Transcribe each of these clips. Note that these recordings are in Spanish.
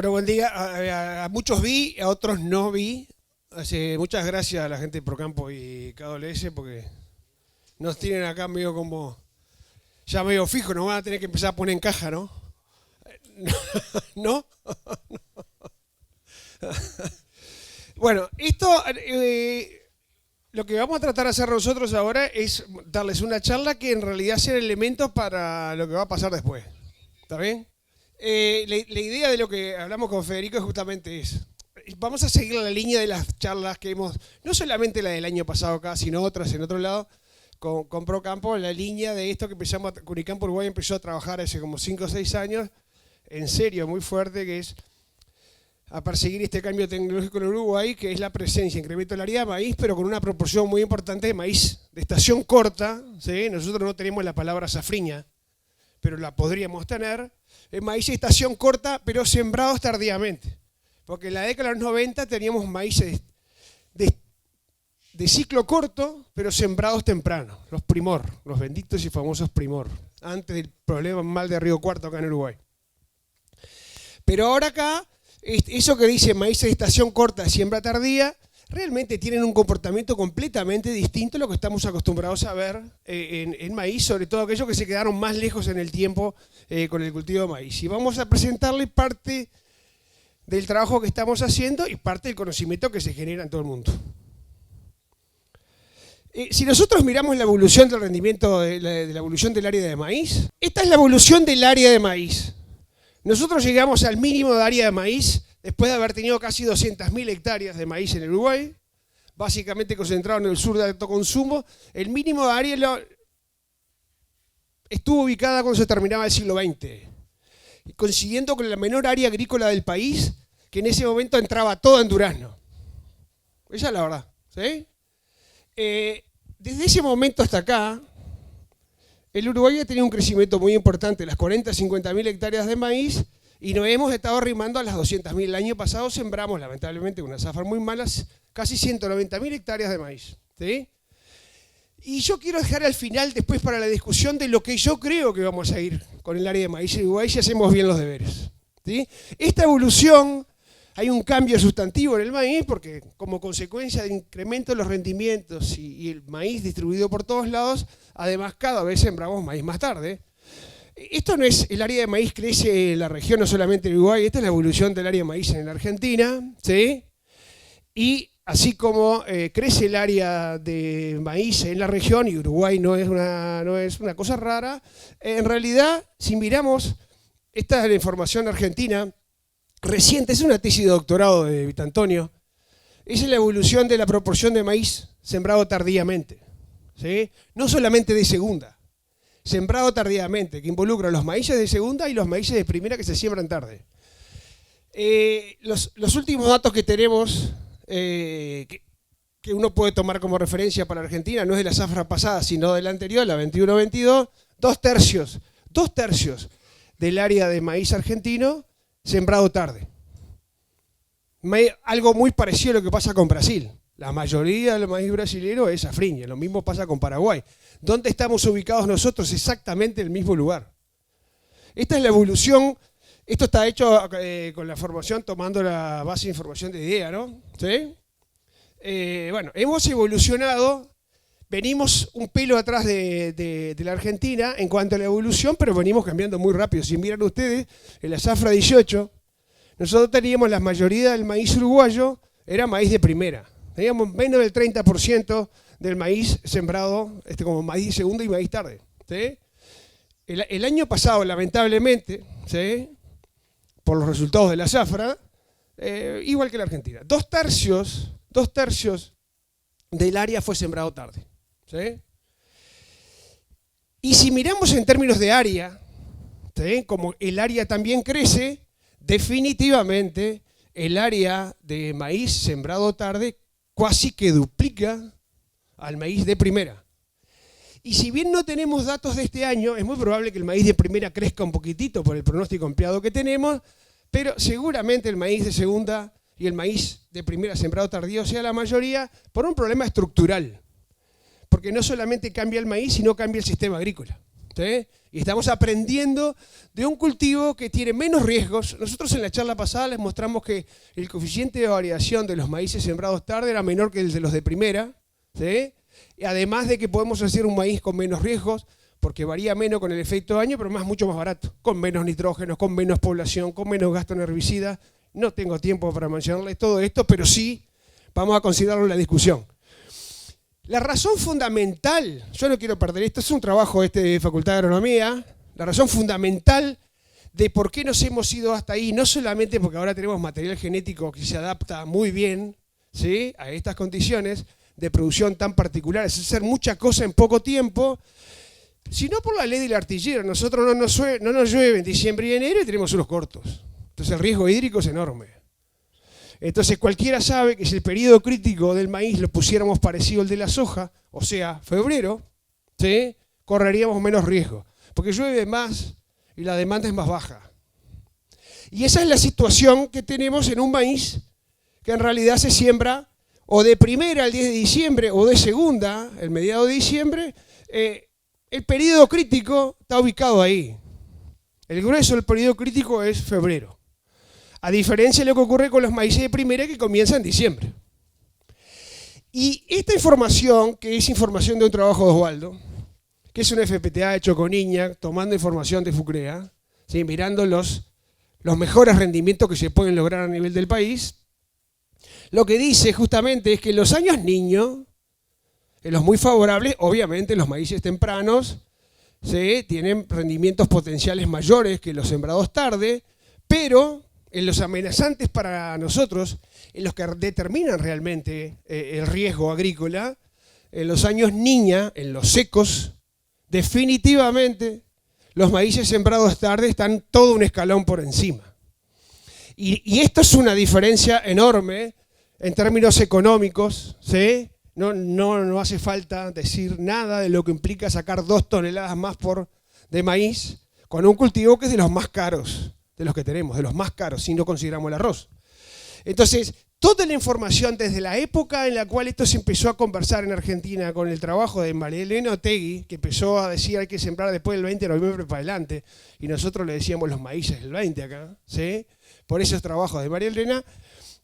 Bueno, buen día. A muchos vi, a otros no vi. Muchas gracias a la gente de Procampo y KWS porque nos tienen acá medio como, ya medio fijo, nos van a tener que empezar a poner en caja, ¿no? ¿No? Bueno, lo que vamos a tratar de hacer nosotros ahora es darles una charla que en realidad sea elementos para lo que va a pasar después. ¿Está bien? La idea de lo que hablamos con Federico es justamente vamos a seguir la línea de las charlas que hemos, no solamente la del año pasado acá, sino otras en otro lado, con Procampo, la línea de esto que empezamos, Unicampo Uruguay empezó a trabajar hace como 5 o 6 años, en serio, muy fuerte, que es a perseguir este cambio tecnológico en Uruguay, que es la presencia, incremento del área de maíz, pero con una proporción muy importante de maíz de estación corta, ¿sí? Nosotros no tenemos la palabra safriña, pero la podríamos tener. Maíz de estación corta, pero sembrados tardíamente. Porque en la década de los 90 teníamos maíces de ciclo corto, pero sembrados temprano. Los primor, los benditos y famosos primor. Antes del problema mal de Río Cuarto acá en Uruguay. Pero ahora acá, eso que dice maíz de estación corta, siembra tardía, realmente tienen un comportamiento completamente distinto a lo que estamos acostumbrados a ver en maíz, sobre todo aquellos que se quedaron más lejos en el tiempo con el cultivo de maíz. Y vamos a presentarles parte del trabajo que estamos haciendo y parte del conocimiento que se genera en todo el mundo. Si nosotros miramos la evolución del rendimiento, de la evolución del área de maíz, esta es la evolución del área de maíz. Nosotros llegamos al mínimo de área de maíz después de haber tenido casi 200.000 hectáreas de maíz en el Uruguay, básicamente concentrado en el sur de alto consumo. El mínimo de área estuvo ubicada cuando se terminaba el siglo XX, coincidiendo con la menor área agrícola del país, que en ese momento entraba toda en durazno. Esa es la verdad, ¿sí? Desde ese momento hasta acá, el Uruguay ha tenido un crecimiento muy importante, las 40, 50.000 hectáreas de maíz, y nos hemos estado arrimando a las 200.000. El año pasado sembramos, lamentablemente, unas zafras muy malas, casi 190.000 hectáreas de maíz, ¿sí? Y yo quiero dejar al final, después para la discusión, de lo que yo creo que vamos a ir con el área de maíz en Uruguay si hacemos bien los deberes, ¿sí? Esta evolución, hay un cambio sustantivo en el maíz porque como consecuencia de incremento de los rendimientos y el maíz distribuido por todos lados, además cada vez sembramos maíz más tarde. Esto no es el área de maíz crece en la región, no solamente en Uruguay, esta es la evolución del área de maíz en la Argentina, ¿sí? Y así como crece el área de maíz en la región, y Uruguay no es una cosa rara, en realidad, si miramos, esta es la información argentina reciente, es una tesis de doctorado de Vitantonio, es la evolución de la proporción de maíz sembrado tardíamente, ¿sí? No solamente de segunda, sembrado tardíamente, que involucra los maíces de segunda y los maíces de primera que se siembran tarde. Los últimos datos que tenemos, que uno puede tomar como referencia para Argentina, no es de la zafra pasada, sino de la anterior, la 21-22, dos tercios del área de maíz argentino sembrado tarde. Algo muy parecido a lo que pasa con Brasil. La mayoría del maíz brasilero es safriña, lo mismo pasa con Paraguay. ¿Dónde estamos ubicados nosotros? Exactamente en el mismo lugar. Esta es la evolución, esto está hecho con la formación, tomando la base de información de IDEA, ¿no? ¿Sí? Bueno, hemos evolucionado, venimos un pelo atrás de la Argentina en cuanto a la evolución, pero venimos cambiando muy rápido. Si miran ustedes, en la zafra 18, nosotros teníamos la mayoría del maíz uruguayo, era maíz de primera. Teníamos menos del 30% del maíz sembrado como maíz de segunda y maíz tarde, ¿sí? El año pasado, lamentablemente, ¿sí? Por los resultados de la zafra, igual que la Argentina, dos tercios del área fue sembrado tarde, ¿sí? Y si miramos en términos de área, ¿sí? Como el área también crece, definitivamente el área de maíz sembrado tarde casi que duplica al maíz de primera. Y si bien no tenemos datos de este año, es muy probable que el maíz de primera crezca un poquitito por el pronóstico empleado que tenemos, pero seguramente el maíz de segunda y el maíz de primera sembrado tardío sea la mayoría por un problema estructural. Porque no solamente cambia el maíz, sino cambia el sistema agrícola. ¿sí? Y estamos aprendiendo de un cultivo que tiene menos riesgos. Nosotros en la charla pasada les mostramos que el coeficiente de variación de los maíces sembrados tarde era menor que el de los de primera, ¿sí? Y además de que podemos hacer un maíz con menos riesgos, porque varía menos con el efecto daño, pero mucho más barato, con menos nitrógenos, con menos población, con menos gasto en herbicidas. No tengo tiempo para mencionarles todo esto, pero sí vamos a considerarlo en la discusión. La razón fundamental, yo no quiero perder esto, es un trabajo de Facultad de Agronomía, la razón fundamental de por qué nos hemos ido hasta ahí, no solamente porque ahora tenemos material genético que se adapta muy bien, ¿sí?, a estas condiciones de producción tan particulares, es hacer muchas cosas en poco tiempo, sino por la ley del artillero. Nosotros no nos llueve en diciembre y enero y tenemos unos cortos. Entonces el riesgo hídrico es enorme. Entonces cualquiera sabe que si el periodo crítico del maíz lo pusiéramos parecido al de la soja, o sea, febrero, ¿sí?, correríamos menos riesgo, porque llueve más y la demanda es más baja. Y esa es la situación que tenemos en un maíz que en realidad se siembra o de primera el 10 de diciembre o de segunda, el mediado de diciembre. El periodo crítico está ubicado ahí. El grueso del periodo crítico es febrero. A diferencia de lo que ocurre con los maíces de primera que comienzan en diciembre. Y esta información, que es información de un trabajo de Osvaldo, que es un FPTA hecho con INAH, tomando información de FUCREA, ¿sí?, mirando los mejores rendimientos que se pueden lograr a nivel del país, lo que dice justamente es que en los años niños, en los muy favorables, obviamente los maíces tempranos, ¿sí?, tienen rendimientos potenciales mayores que los sembrados tarde, pero en los amenazantes para nosotros, en los que determinan realmente el riesgo agrícola, en los años niña, en los secos, definitivamente los maíces sembrados tarde están todo un escalón por encima. Y esto es una diferencia enorme en términos económicos, ¿sí? No hace falta decir nada de lo que implica sacar 2 toneladas más de maíz con un cultivo que es de los más caros de los que tenemos, de los más caros, si no consideramos el arroz. Entonces, toda la información desde la época en la cual esto se empezó a conversar en Argentina con el trabajo de María Elena Otegui, que empezó a decir hay que sembrar después del 20 de noviembre para adelante, y nosotros le decíamos los maíces del 20 acá, ¿sí?, por esos trabajos de María Elena,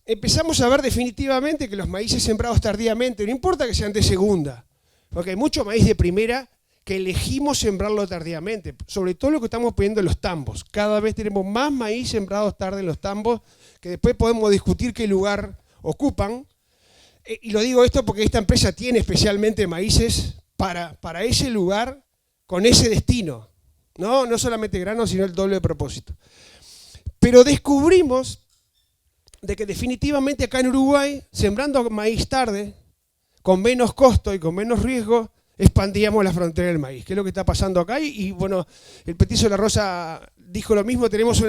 empezamos a ver definitivamente que los maíces sembrados tardíamente, no importa que sean de segunda, porque hay mucho maíz de primera que elegimos sembrarlo tardíamente, sobre todo lo que estamos pidiendo en los tambos. Cada vez tenemos más maíz sembrados tarde en los tambos, que después podemos discutir qué lugar ocupan. Y lo digo esto porque esta empresa tiene especialmente maíces para ese lugar, con ese destino. No solamente grano, sino el doble de propósito. Pero descubrimos de que definitivamente acá en Uruguay, sembrando maíz tarde, con menos costo y con menos riesgo, expandíamos la frontera del maíz, que es lo que está pasando acá. Y bueno, el Petizo de la Rosa dijo lo mismo. Tenemos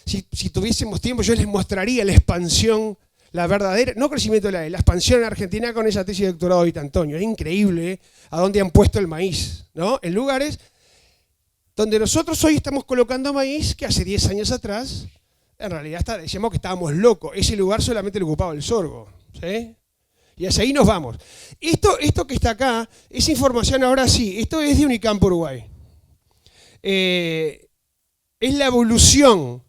si tuviésemos tiempo, yo les mostraría la expansión, la verdadera, no crecimiento de la expansión en Argentina con esa tesis de doctorado de Vitantonio. Es increíble a dónde han puesto el maíz, ¿no? En lugares donde nosotros hoy estamos colocando maíz que hace 10 años atrás, en realidad decíamos que estábamos locos. Ese lugar solamente lo ocupaba el sorgo, ¿sí? Y hacia ahí nos vamos. Esto que está acá, esa información ahora sí, esto es de Unicamp Uruguay. Es la evolución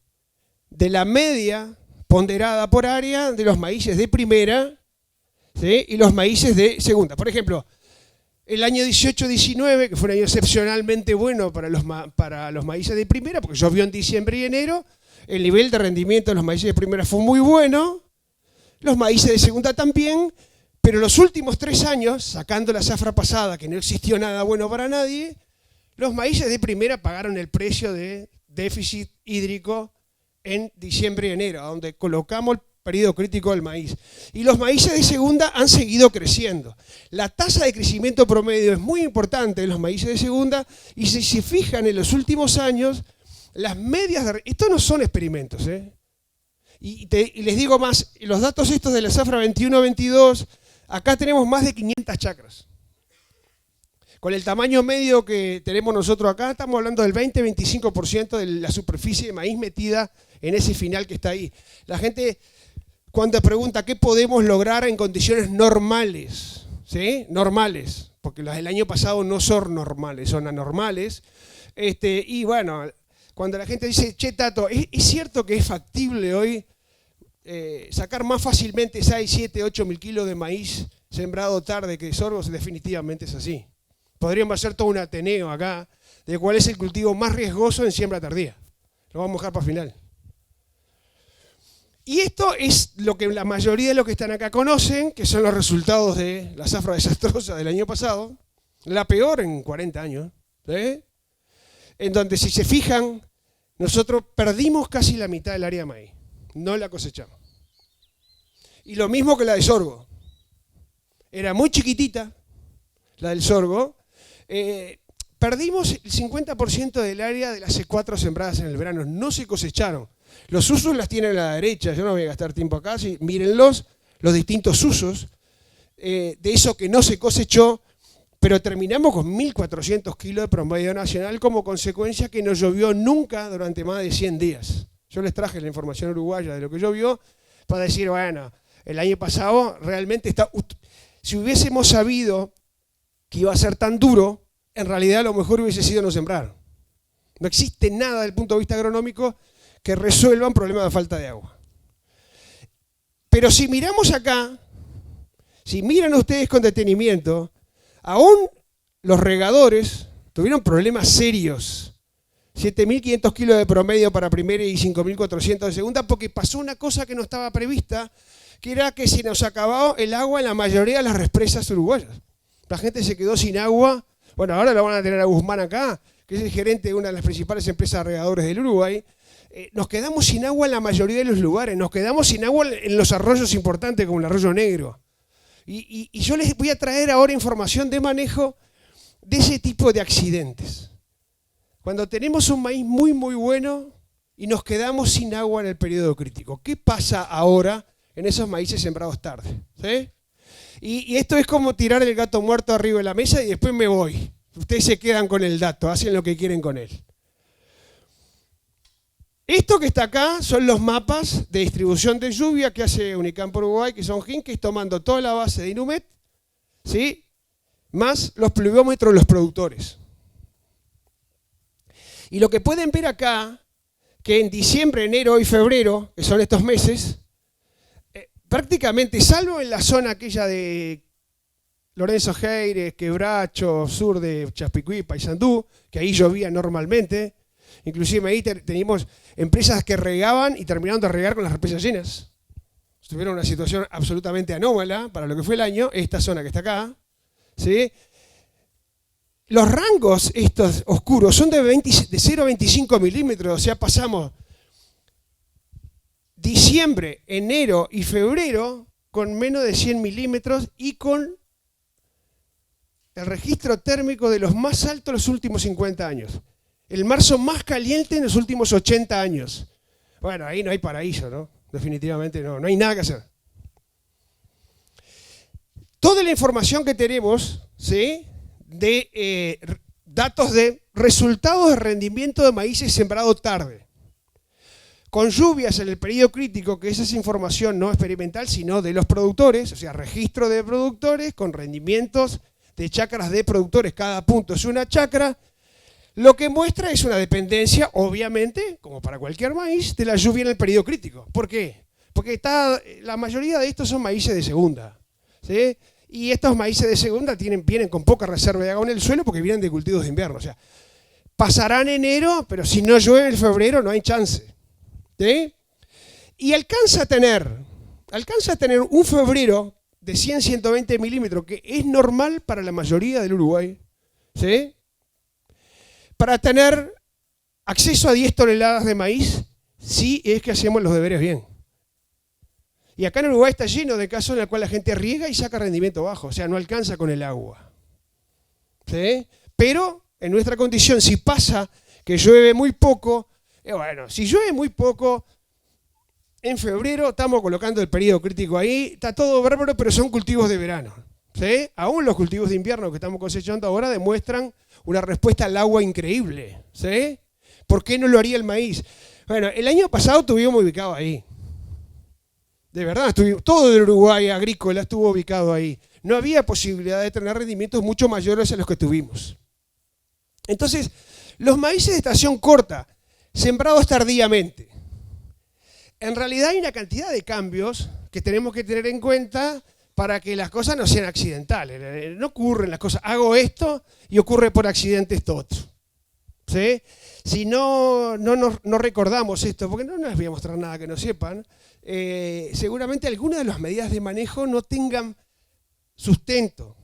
de la media ponderada por área de los maíces de primera, ¿sí?, y los maíces de segunda. Por ejemplo, el año 18-19, que fue un año excepcionalmente bueno para los maíces de primera, porque llovió en diciembre y enero, el nivel de rendimiento de los maíces de primera fue muy bueno, los maíces de segunda también, pero los últimos 3 años, sacando la zafra pasada, que no existió nada bueno para nadie, los maíces de primera pagaron el precio de déficit hídrico en diciembre y enero, donde colocamos el periodo crítico del maíz. Y los maíces de segunda han seguido creciendo. La tasa de crecimiento promedio es muy importante en los maíces de segunda, y si se fijan en los últimos años, las medias de... Estos no son experimentos, ¿eh? Y les digo más, los datos estos de la zafra 21-22, acá tenemos más de 500 chacras. Con el tamaño medio que tenemos nosotros acá, estamos hablando del 20-25% de la superficie de maíz metida en ese final que está ahí. La gente, cuando pregunta qué podemos lograr en condiciones normales, ¿sí?, normales, porque las del año pasado no son normales, son anormales. Y bueno, cuando la gente dice, che, Tato, ¿es cierto que es factible hoy sacar más fácilmente 6, 7, 8 mil kilos de maíz sembrado tarde que de sorgos? Definitivamente es así. Podríamos hacer todo un ateneo acá de cuál es el cultivo más riesgoso en siembra tardía. Lo vamos a dejar para el final. Y esto es lo que la mayoría de los que están acá conocen, que son los resultados de la zafra desastrosa del año pasado, la peor en 40 años, ¿sí? En donde, si se fijan, nosotros perdimos casi la mitad del área de maíz, no la cosechamos. Y lo mismo que la de sorgo. Era muy chiquitita, la del sorgo. Perdimos el 50% del área de las C4 sembradas en el verano, no se cosecharon. Los usos las tienen a la derecha, yo no voy a gastar tiempo acá, mírenlos, los distintos usos de eso que no se cosechó, pero terminamos con 1.400 kilos de promedio nacional como consecuencia que no llovió nunca durante más de 100 días. Yo les traje la información uruguaya de lo que llovió para decir, bueno, el año pasado realmente si hubiésemos sabido que iba a ser tan duro, en realidad lo mejor hubiese sido no sembrar. No existe nada desde el punto de vista agronómico que resuelva un problema de falta de agua. Pero si miramos acá, si miran ustedes con detenimiento, aún los regadores tuvieron problemas serios. 7.500 kilos de promedio para primera y 5.400 de segunda, porque pasó una cosa que no estaba prevista, que era que se nos acabó el agua en la mayoría de las represas uruguayas. La gente se quedó sin agua. Bueno, ahora lo van a tener a Guzmán acá, que es el gerente de una de las principales empresas de regadores del Uruguay. Nos quedamos sin agua en la mayoría de los lugares, nos quedamos sin agua en los arroyos importantes como el Arroyo Negro. Y yo les voy a traer ahora información de manejo de ese tipo de accidentes. Cuando tenemos un maíz muy, muy bueno y nos quedamos sin agua en el periodo crítico, ¿qué pasa ahora en esos maíces sembrados tarde? ¿Sí? Y esto es como tirar el gato muerto arriba de la mesa y después me voy. Ustedes se quedan con el dato, hacen lo que quieren con él. Esto que está acá son los mapas de distribución de lluvia que hace Unicamp Uruguay, que son GIN, que es tomando toda la base de Inumet, ¿sí? Más los pluviómetros de los productores. Y lo que pueden ver acá, que en diciembre, enero y febrero, que son estos meses, prácticamente, salvo en la zona aquella de Lorenzo Geires, Quebracho, sur de Chaspicuí, Paysandú, que ahí llovía normalmente. Inclusive ahí teníamos empresas que regaban y terminaron de regar con las represas llenas. Tuvieron una situación absolutamente anómala para lo que fue el año, esta zona que está acá. ¿Sí? Los rangos estos oscuros son de 0 a 25 milímetros, o sea, pasamos diciembre, enero y febrero con menos de 100 milímetros y con el registro térmico de los más altos de los últimos 50 años. El marzo más caliente en los últimos 80 años. Bueno, ahí no hay paraíso, ¿no? Definitivamente no hay nada que hacer. Toda la información que tenemos, ¿sí?, de datos de resultados de rendimiento de maíces sembrado tarde, con lluvias en el periodo crítico, que esa es información no experimental, sino de los productores, o sea, registro de productores con rendimientos de chacras de productores. Cada punto es una chacra. Lo que muestra es una dependencia, obviamente, como para cualquier maíz, de la lluvia en el periodo crítico. ¿Por qué? Porque la mayoría de estos son maíces de segunda, ¿sí? Y estos maíces de segunda vienen con poca reserva de agua en el suelo porque vienen de cultivos de invierno. O sea, pasarán enero, pero si no llueve en febrero no hay chance, ¿sí? Y alcanza a tener un febrero de 100, 120 milímetros, que es normal para la mayoría del Uruguay, ¿sí?, para tener acceso a 10 toneladas de maíz, si es que hacemos los deberes bien. Y acá en Uruguay está lleno de casos en los cuales la gente riega y saca rendimiento bajo, o sea, no alcanza con el agua, ¿sí? Pero en nuestra condición, si pasa que llueve muy poco, bueno, si llueve muy poco, en febrero estamos colocando el periodo crítico ahí, está todo bárbaro, pero son cultivos de verano, ¿sí? Aún los cultivos de invierno que estamos cosechando ahora demuestran una respuesta al agua increíble, ¿sí? ¿Por qué no lo haría el maíz? Bueno, el año pasado estuvimos ubicados ahí. De verdad, todo el Uruguay agrícola estuvo ubicado ahí. no había posibilidad de tener rendimientos mucho mayores a los que tuvimos. Entonces, los maíces de estación corta, sembrados tardíamente, en realidad hay una cantidad de cambios que tenemos que tener en cuenta para que las cosas no sean accidentales. No ocurren las cosas, hago esto y ocurre por accidente esto otro. ¿Sí? Si no recordamos esto, porque no les voy a mostrar nada que no sepan, seguramente algunas de las medidas de manejo no tengan sustento,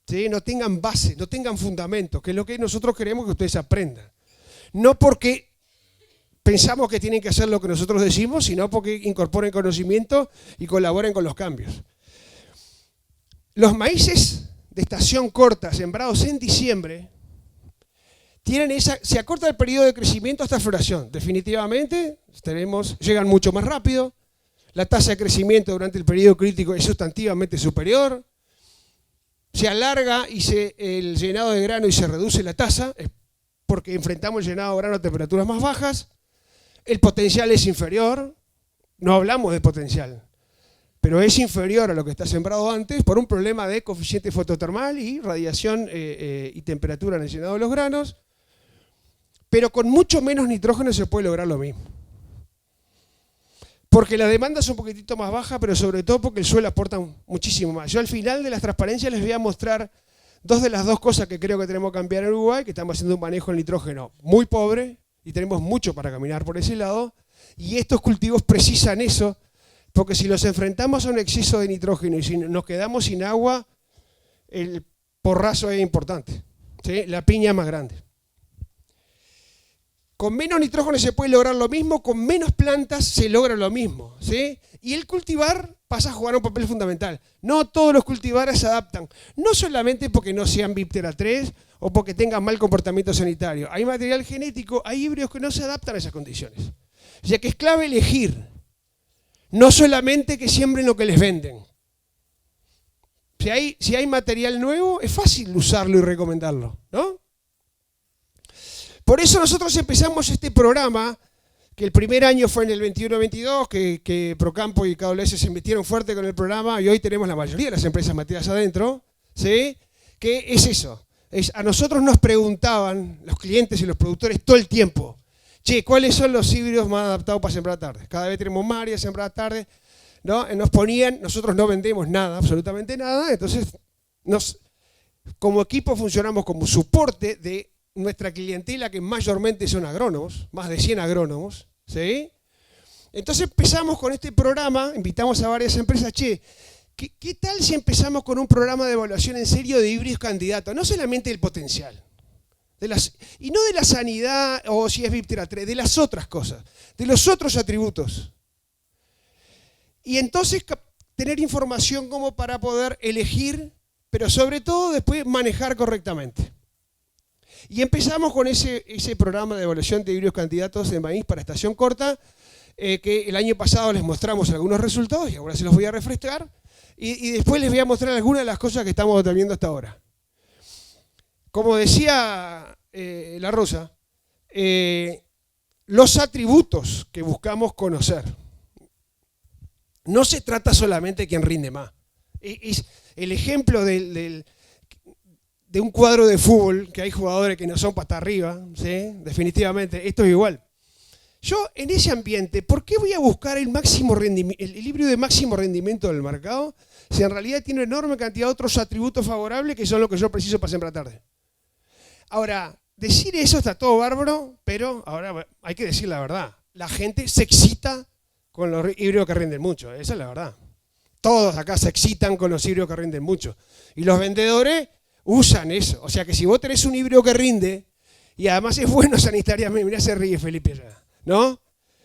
¿sí? No tengan base, no tengan fundamento, que es lo que nosotros queremos que ustedes aprendan. No porque pensamos que tienen que hacer lo que nosotros decimos, sino porque incorporen conocimiento y colaboren con los cambios. Los maíces de estación corta, sembrados en diciembre, se acorta el periodo de crecimiento hasta floración. Definitivamente llegan mucho más rápido. La tasa de crecimiento durante el periodo crítico es sustantivamente superior. Se alarga el llenado de grano y se reduce la tasa, porque enfrentamos el llenado de grano a temperaturas más bajas. El potencial es inferior. No hablamos de potencial, pero es inferior a lo que está sembrado antes por un problema de coeficiente fototermal y radiación y temperatura en el llenado de los granos. Pero con mucho menos nitrógeno se puede lograr lo mismo. Porque la demanda es un poquitito más baja, pero sobre todo porque el suelo aporta muchísimo más. Yo al final de las transparencias les voy a mostrar dos de las dos cosas que creo que tenemos que cambiar en Uruguay, que estamos haciendo un manejo del nitrógeno muy pobre y tenemos mucho para caminar por ese lado. Y estos cultivos precisan eso, porque si los enfrentamos a un exceso de nitrógeno y si nos quedamos sin agua, el porrazo es importante, ¿sí? La piña es más grande. Con menos nitrógeno se puede lograr lo mismo, con menos plantas se logra lo mismo, ¿sí? Y el cultivar pasa a jugar un papel fundamental. No todos los cultivares se adaptan, no solamente porque no sean Biptera 3 o porque tengan mal comportamiento sanitario. Hay material genético, hay híbridos que no se adaptan a esas condiciones. O sea que es clave elegir, no solamente que siembren lo que les venden. Si hay material nuevo, es fácil usarlo y recomendarlo, ¿no? Por eso nosotros empezamos este programa, que el primer año fue en el 21-22, que Procampo y KWS se metieron fuerte con el programa y hoy tenemos la mayoría de las empresas metidas adentro, ¿sí? ¿Qué es eso? A nosotros nos preguntaban los clientes y los productores todo el tiempo, che, ¿cuáles son los híbridos más adaptados para sembrar tarde? Cada vez tenemos más áreas sembradas tarde, ¿no? Nos ponían, nosotros no vendemos nada, absolutamente nada, entonces como equipo funcionamos como soporte de nuestra clientela, que mayormente son agrónomos, más de 100 agrónomos, ¿sí? Entonces empezamos con este programa, invitamos a varias empresas, che, ¿qué tal si empezamos con un programa de evaluación en serio de híbridos candidatos? No solamente del potencial, y no de la sanidad o si es Biptera 3, de las otras cosas, de los otros atributos. Y entonces tener información como para poder elegir, pero sobre todo después manejar correctamente. Y empezamos con ese programa de evaluación de híbridos candidatos de maíz para estación corta, que el año pasado les mostramos algunos resultados y ahora se los voy a refrescar. Y después les voy a mostrar algunas de las cosas que estamos viendo hasta ahora. Como decía la Rosa, los atributos que buscamos conocer. No se trata solamente de quién rinde más. Es el ejemplo de un cuadro de fútbol, que hay jugadores que no son para estar arriba, ¿sí? Definitivamente, esto es igual. Yo, en ese ambiente, ¿por qué voy a buscar el híbrido de máximo rendimiento del mercado si en realidad tiene una enorme cantidad de otros atributos favorables que son los que yo preciso para sembrar tarde? Ahora, decir eso está todo bárbaro, pero ahora hay que decir la verdad. La gente se excita con los híbridos que rinden mucho, esa es la verdad. Todos acá se excitan con los híbridos que rinden mucho. Y los vendedores usan eso. O sea que si vos tenés un híbrido que rinde, y además es bueno sanitariamente, mirá se ríe Felipe ya, ¿no?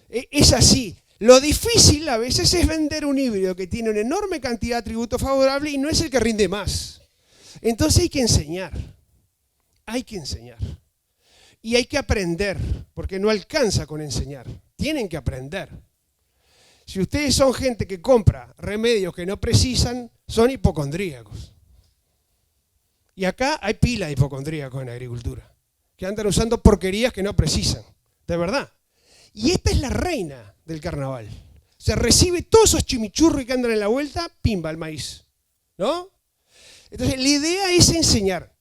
Es así. Lo difícil a veces es vender un híbrido que tiene una enorme cantidad de atributos favorables y no es el que rinde más. Entonces hay que enseñar. Hay que enseñar. Y hay que aprender, porque no alcanza con enseñar. Tienen que aprender. Si ustedes son gente que compra remedios que no precisan, son hipocondríacos. Y acá hay pila de hipocondríacos en la agricultura, que andan usando porquerías que no precisan, de verdad. Y esta es la reina del carnaval. Se recibe todos esos chimichurros que andan en la vuelta, pimba, el maíz. ¿no? Entonces, la idea es enseñar.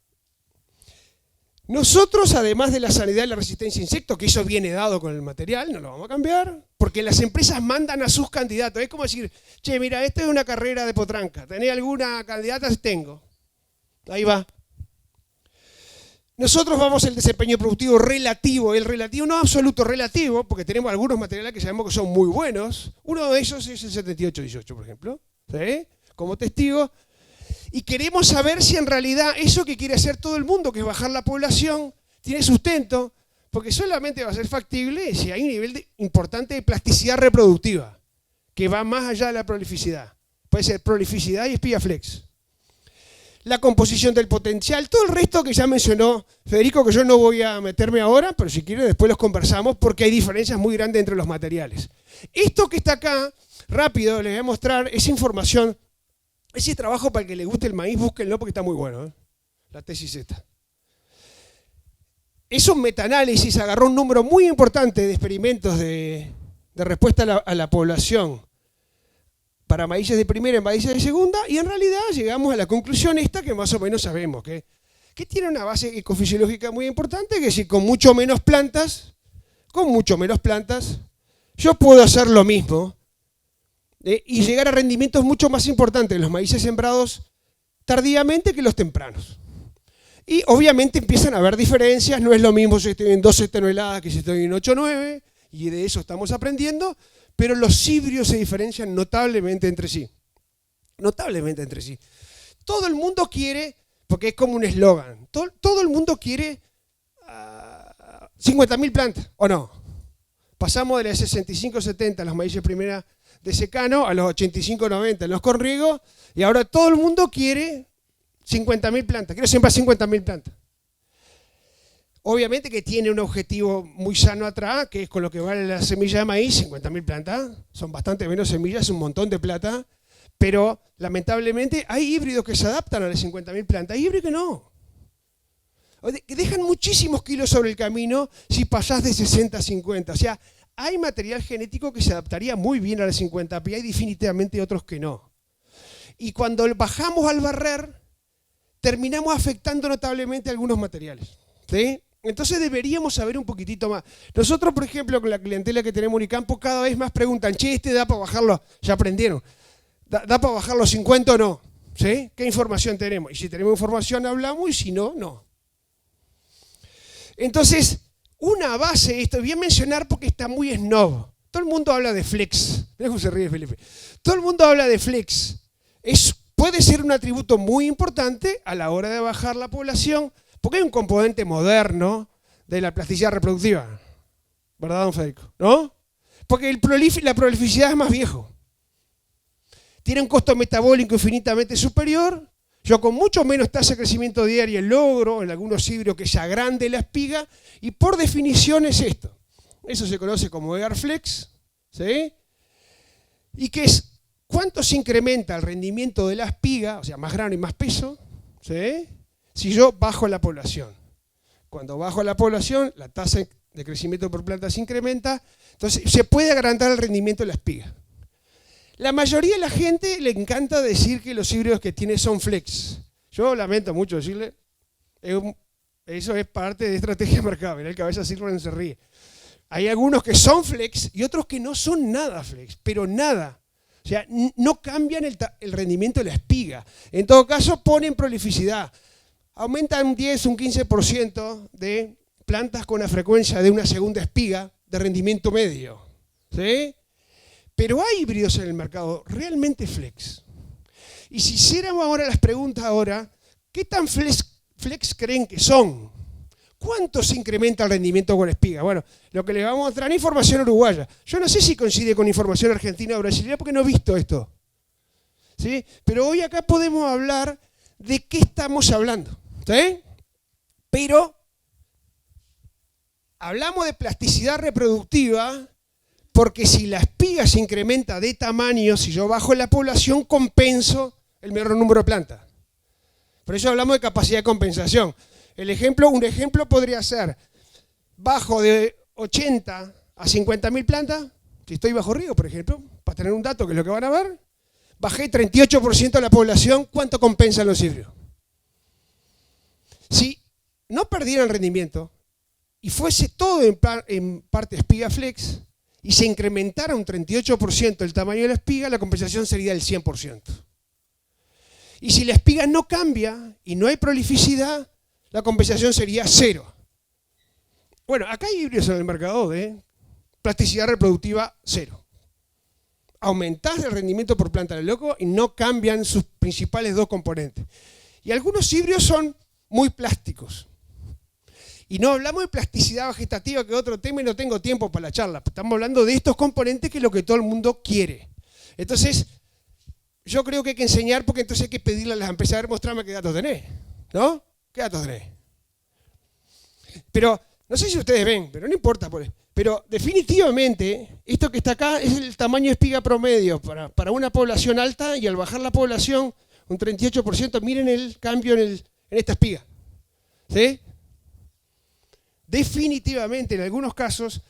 Nosotros, además de la sanidad y la resistencia a insectos, que eso viene dado con el material, no lo vamos a cambiar, porque las empresas mandan a sus candidatos. Es como decir, che, mira, esta es una carrera de potranca, ¿tenés alguna candidata? Tengo. Ahí va. Nosotros vamos al desempeño productivo relativo, el relativo no absoluto, relativo, porque tenemos algunos materiales que sabemos que son muy buenos. Uno de ellos es el 7818, por ejemplo, ¿sí? Como testigo. Y queremos saber si en realidad eso que quiere hacer todo el mundo, que es bajar la población, tiene sustento, porque solamente va a ser factible si hay un nivel importante de plasticidad reproductiva, que va más allá de la prolificidad. Puede ser prolificidad y espiga flex. La composición del potencial, todo el resto que ya mencionó Federico, que yo no voy a meterme ahora, pero si quiere después los conversamos, porque hay diferencias muy grandes entre los materiales. Esto que está acá, rápido, les voy a mostrar, esa información. Ese trabajo, para el que le guste el maíz, búsquenlo porque está muy bueno, ¿eh? La tesis esta. Es un metaanálisis, agarró un número muy importante de experimentos de respuesta a la población para maíces de primera y maíces de segunda, y en realidad llegamos a la conclusión esta que más o menos sabemos, que tiene una base ecofisiológica muy importante, que si con mucho menos plantas, yo puedo hacer lo mismo, y llegar a rendimientos mucho más importantes en los maíces sembrados tardíamente que los tempranos. Y obviamente empiezan a haber diferencias, no es lo mismo si estoy en 12 toneladas que si estoy en 8 o 9, y de eso estamos aprendiendo, pero los híbridos se diferencian notablemente entre sí. Notablemente entre sí. Todo el mundo quiere, porque es como un eslogan, todo el mundo quiere 50.000 plantas, ¿o no? Pasamos de las 65-70 los maíces primera de secano a los 85-90 en los con riego, y ahora todo el mundo quiere 50.000 plantas. Quiero sembrar 50.000 plantas. Obviamente que tiene un objetivo muy sano atrás, que es con lo que vale la semilla de maíz, 50.000 plantas. Son bastante menos semillas, un montón de plata, pero lamentablemente hay híbridos que se adaptan a las 50.000 plantas, hay híbridos que no. Que dejan muchísimos kilos sobre el camino si pasás de 60 a 50. O sea, hay material genético que se adaptaría muy bien a las 50, pero hay definitivamente otros que no. Y cuando bajamos al barrer, terminamos afectando notablemente algunos materiales, ¿sí? Entonces deberíamos saber un poquitito más. Nosotros, por ejemplo, con la clientela que tenemos en Unicampo, cada vez más preguntan, che, ¿este da para bajarlo? Ya aprendieron. ¿Da para bajarlo 50 o no? ¿Sí? ¿Qué información tenemos? Y si tenemos información hablamos, y si no, no. Entonces, una base, esto voy a mencionar porque está muy snob. Todo el mundo habla de flex. Mirá cómo se ríe Felipe. Todo el mundo habla de flex. Puede ser un atributo muy importante a la hora de bajar la población, porque hay un componente moderno de la plasticidad reproductiva. ¿Verdad, don Federico? ¿No? Porque la prolificidad es más viejo. Tiene un costo metabólico infinitamente superior. Yo con mucho menos tasa de crecimiento diario logro en algunos híbridos que se agrande la espiga, y por definición es esto. Eso se conoce como Airflex, ¿sí? Y que es cuánto se incrementa el rendimiento de la espiga, o sea, más grano y más peso, ¿sí? Si yo bajo la población. Cuando bajo la población, la tasa de crecimiento por planta se incrementa, entonces se puede agrandar el rendimiento de la espiga. La mayoría de la gente le encanta decir que los híbridos que tiene son flex. Yo lamento mucho decirle, eso es parte de estrategia de mercado. Mirá, el cabeza Silverman se ríe. Hay algunos que son flex y otros que no son nada flex, pero nada. O sea, no cambian el rendimiento de la espiga. En todo caso, ponen prolificidad. Aumentan un 10, un 15% de plantas con la frecuencia de una segunda espiga de rendimiento medio, ¿sí? Pero hay híbridos en el mercado realmente flex. Y si hiciéramos ahora las preguntas ahora, ¿qué tan flex creen que son? ¿Cuánto se incrementa el rendimiento con espiga? Bueno, lo que les vamos a mostrar es información uruguaya. Yo no sé si coincide con información argentina o brasileña porque no he visto esto, ¿sí? Pero hoy acá podemos hablar de qué estamos hablando, ¿sí? Pero hablamos de plasticidad reproductiva porque si la espiga se incrementa de tamaño, si yo bajo la población, compenso el menor número de plantas. Por eso hablamos de capacidad de compensación. Un ejemplo podría ser, bajo de 80 a 50.000 plantas, si estoy bajo río, por ejemplo, para tener un dato que es lo que van a ver, bajé 38% de la población, ¿cuánto compensan los híbridos? Si no perdieran rendimiento y fuese todo en parte espiga flex y se incrementara un 38% el tamaño de la espiga, la compensación sería del 100%. Y si la espiga no cambia y no hay prolificidad, la compensación sería 0. Bueno, acá hay híbridos en el mercado de plasticidad reproductiva 0. Aumentás el rendimiento por planta de loco y no cambian sus principales dos componentes. Y algunos híbridos son muy plásticos. Y no hablamos de plasticidad vegetativa, que es otro tema y no tengo tiempo para la charla. Estamos hablando de estos componentes que es lo que todo el mundo quiere. Entonces, yo creo que hay que enseñar porque entonces hay que pedirle a las empresas, a ver, mostrame qué datos tenés. ¿No? ¿Qué datos tenés? Pero, no sé si ustedes ven, pero no importa. Pero definitivamente, esto que está acá es el tamaño de espiga promedio para una población alta y al bajar la población un 38%, miren el cambio en esta espiga. ¿Sí? Definitivamente, en algunos casos,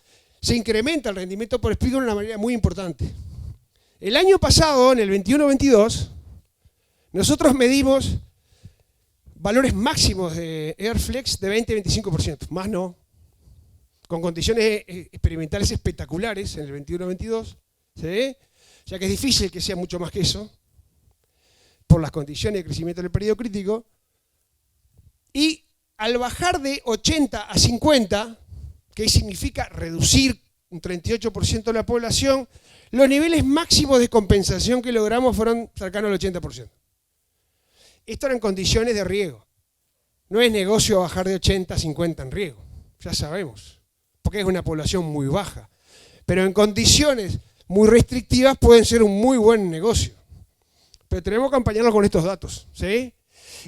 se incrementa el rendimiento por espiga de una manera muy importante. El año pasado, en el 21-22, nosotros medimos valores máximos de Airflex de 20-25%, más no, con condiciones experimentales espectaculares en el 21-22, ¿sí? Ya que es difícil que sea mucho más que eso, por las condiciones de crecimiento del periodo crítico, y al bajar de 80 a 50, que significa reducir un 38% de la población, los niveles máximos de compensación que logramos fueron cercanos al 80%. Esto era en condiciones de riego. No es negocio bajar de 80 a 50 en riego, ya sabemos, porque es una población muy baja. Pero en condiciones muy restrictivas pueden ser un muy buen negocio. Pero tenemos que acompañarlo con estos datos, ¿sí?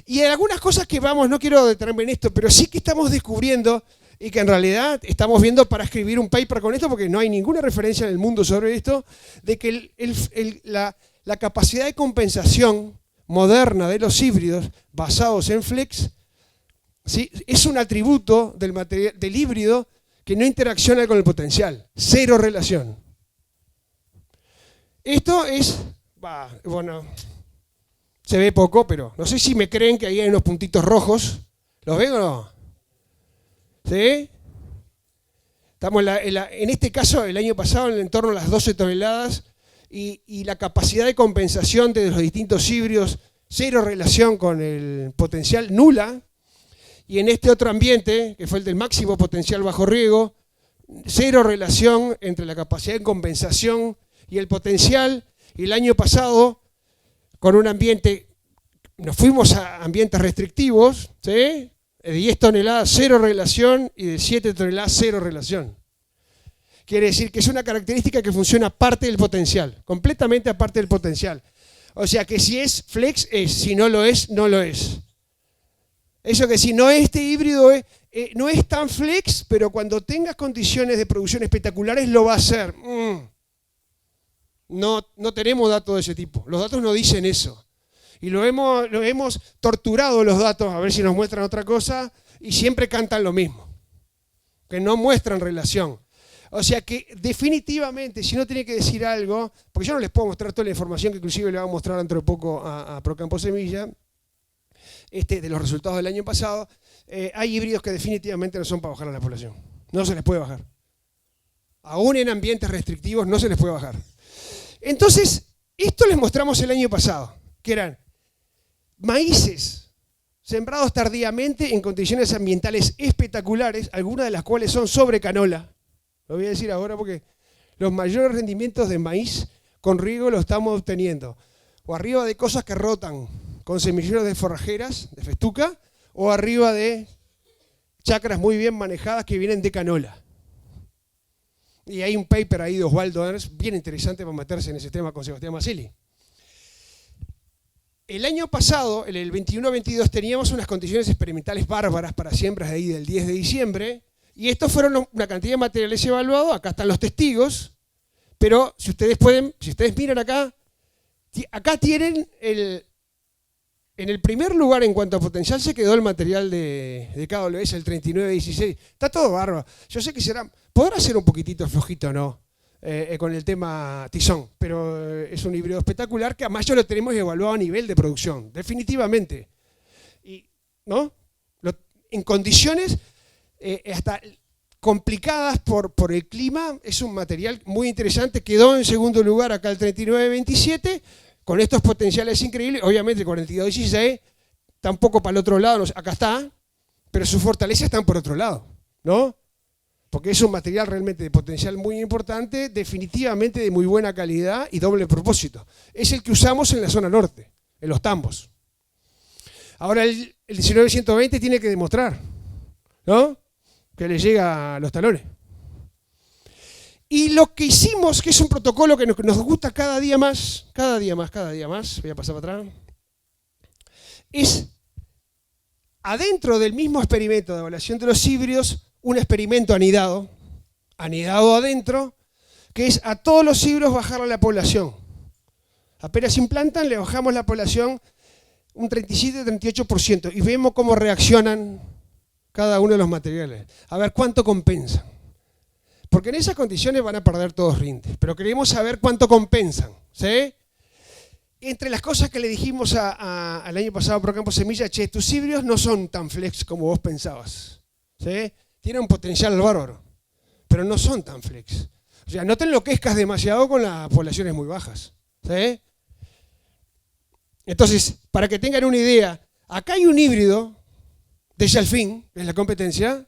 Y hay algunas cosas que no quiero detenerme en esto, pero sí que estamos descubriendo y que en realidad estamos viendo para escribir un paper con esto, porque no hay ninguna referencia en el mundo sobre esto, de que la capacidad de compensación moderna de los híbridos basados en flex, ¿sí?, es un atributo del híbrido que no interacciona con el potencial. 0 relación. Esto es, bueno, se ve poco, pero no sé si me creen que ahí hay unos puntitos rojos. ¿Los ven o no? ¿Sí? Estamos en este caso, el año pasado, en torno a las 12 toneladas y la capacidad de compensación de los distintos híbridos, 0 relación con el potencial, nula. Y en este otro ambiente, que fue el del máximo potencial bajo riego, 0 relación entre la capacidad de compensación y el potencial. Y el año pasado, con un ambiente, nos fuimos a ambientes restrictivos, ¿sí?, de 10 toneladas, 0 relación, y de 7 toneladas, 0 relación. Quiere decir que es una característica que funciona aparte del potencial, completamente aparte del potencial. O sea que si es flex, es; si no lo es, no lo es. Eso que si no este híbrido no es tan flex, pero cuando tengas condiciones de producción espectaculares lo va a hacer. No tenemos datos de ese tipo. Los datos no dicen eso. Y lo hemos torturado los datos a ver si nos muestran otra cosa y siempre cantan lo mismo, que no muestran relación. O sea que definitivamente, si uno tiene que decir algo, porque yo no les puedo mostrar toda la información que inclusive le voy a mostrar dentro de poco a Procampo Semilla, de los resultados del año pasado, hay híbridos que definitivamente no son para bajar a la población. No se les puede bajar. Aún en ambientes restrictivos no se les puede bajar. Entonces, esto les mostramos el año pasado, que eran maíces sembrados tardíamente en condiciones ambientales espectaculares, algunas de las cuales son sobre canola. Lo voy a decir ahora porque los mayores rendimientos de maíz con riego lo estamos obteniendo o arriba de cosas que rotan, con semilleros de forrajeras, de festuca, o arriba de chacras muy bien manejadas que vienen de canola. Y hay un paper ahí de Osvaldo Ernst bien interesante para meterse en ese tema con Sebastián Maselli. El año pasado, en el 21-22, teníamos unas condiciones experimentales bárbaras para siembras de ahí del 10 de diciembre, y estos fueron una cantidad de materiales evaluados. Acá están los testigos, pero si ustedes miran acá tienen en el primer lugar en cuanto a potencial se quedó el material de KWS, el 3916. Está todo bárbaro. Yo sé que podrá ser un poquitito flojito, ¿no? con el tema tizón, pero es un híbrido espectacular que además ya lo tenemos evaluado a nivel de producción, definitivamente. ¿No? En condiciones hasta complicadas por el clima, es un material muy interesante, quedó en segundo lugar acá el 3927, con estos potenciales increíbles, obviamente el 4216, tampoco para el otro lado, acá está, pero sus fortalezas están por otro lado, ¿no? Porque es un material realmente de potencial muy importante, definitivamente de muy buena calidad y doble propósito. Es el que usamos en la zona norte, en los tambos. Ahora el 19120 tiene que demostrar, ¿no?, que le llega a los talones. Y lo que hicimos, que es un protocolo que nos gusta cada día más, voy a pasar para atrás, es adentro del mismo experimento de evaluación de los híbridos, un experimento anidado adentro, que es a todos los híbridos bajarle la población. Apenas se implantan, le bajamos la población un 37-38% y vemos cómo reaccionan cada uno de los materiales. A ver cuánto compensan. Porque en esas condiciones van a perder todos rindes, pero queremos saber cuánto compensan, ¿sí? Entre las cosas que le dijimos al año pasado por Campo Semilla, che, tus híbridos no son tan flex como vos pensabas, ¿sí? Tienen un potencial bárbaro, pero no son tan flex. O sea, no te enloquezcas demasiado con las poblaciones muy bajas, ¿sí? Entonces, para que tengan una idea, acá hay un híbrido de Yalfin, que es la competencia,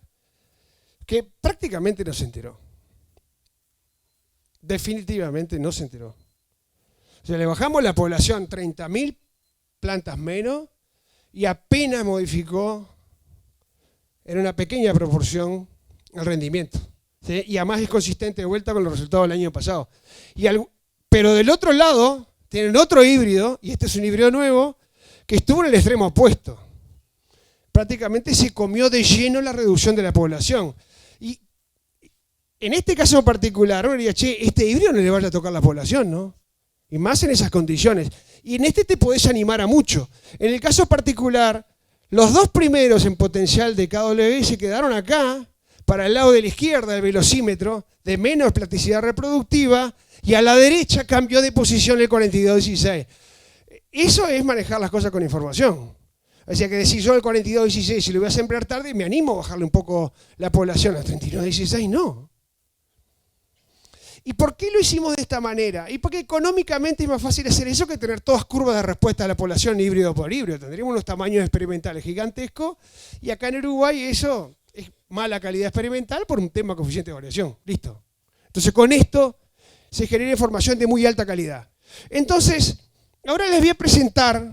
que prácticamente no se enteró. Definitivamente no se enteró. O sea, le bajamos la población 30.000 plantas menos y apenas modificó en una pequeña proporción el rendimiento, ¿sí? Y además es consistente de vuelta con los resultados del año pasado. Pero del otro lado tienen otro híbrido, y este es un híbrido nuevo, que estuvo en el extremo opuesto. Prácticamente se comió de lleno la reducción de la población. Y en este caso en particular, uno diría, che, este híbrido no le vaya a tocar la población, ¿no? Y más en esas condiciones. Y en este te podés animar a mucho. En el caso particular, los dos primeros en potencial de KW se quedaron acá, para el lado de la izquierda del velocímetro, de menos plasticidad reproductiva, y a la derecha cambió de posición el 4216. Eso es manejar las cosas con información. O sea que decir yo el 4216, si lo voy a sembrar tarde, me animo a bajarle un poco la población al 3916, no. ¿Y por qué lo hicimos de esta manera? Y porque económicamente es más fácil hacer eso que tener todas curvas de respuesta a la población híbrido por híbrido. Tendríamos unos tamaños experimentales gigantescos y acá en Uruguay eso es mala calidad experimental por un tema de coeficiente de variación. Listo. Entonces con esto se genera información de muy alta calidad. Entonces, ahora les voy a presentar,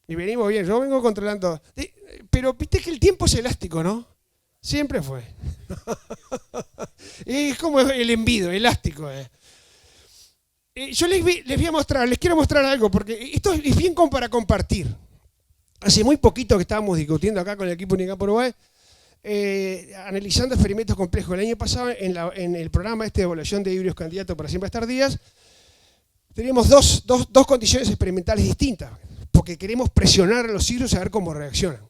y venimos bien, yo vengo controlando, pero viste que el tiempo es elástico, ¿no? Siempre fue. Es como el envido, elástico. Yo les quiero mostrar algo, porque esto es bien como para compartir. Hace muy poquito que estábamos discutiendo acá con el equipo Unicamp Uruguay, analizando experimentos complejos. El año pasado, en el programa de evaluación de híbridos candidatos para siembras tardías, teníamos dos condiciones experimentales distintas, porque queremos presionar a los híbridos a ver cómo reaccionan.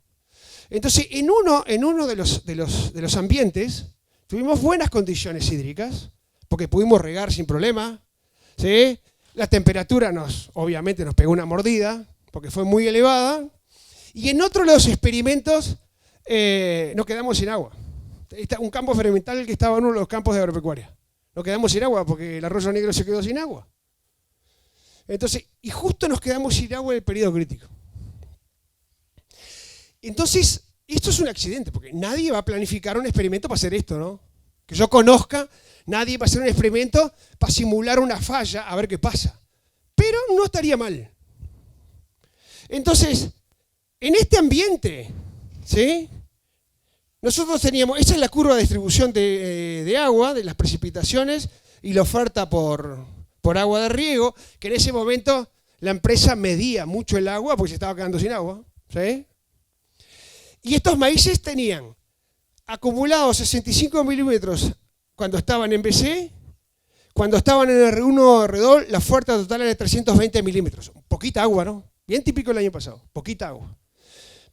Entonces, en uno de los ambientes, tuvimos buenas condiciones hídricas, porque pudimos regar sin problema, ¿sí? La temperatura obviamente nos pegó una mordida, porque fue muy elevada, y en otro de los experimentos nos quedamos sin agua. Un campo experimental que estaba en uno de los campos de agropecuaria. Nos quedamos sin agua porque el arroyo negro se quedó sin agua. Entonces, y justo nos quedamos sin agua en el periodo crítico. Entonces, esto es un accidente, porque nadie va a planificar un experimento para hacer esto, ¿no? Que yo conozca, nadie va a hacer un experimento para simular una falla a ver qué pasa. Pero no estaría mal. Entonces, en este ambiente, ¿sí? Nosotros teníamos, esa es la curva de distribución de agua, de las precipitaciones y la oferta por agua de riego, que en ese momento la empresa medía mucho el agua porque se estaba quedando sin agua, ¿sí? Y estos maíces tenían acumulados 65 milímetros cuando estaban en BC, cuando estaban en R1 o R2, la oferta total era de 320 milímetros. Poquita agua, ¿no? Bien típico el año pasado, poquita agua.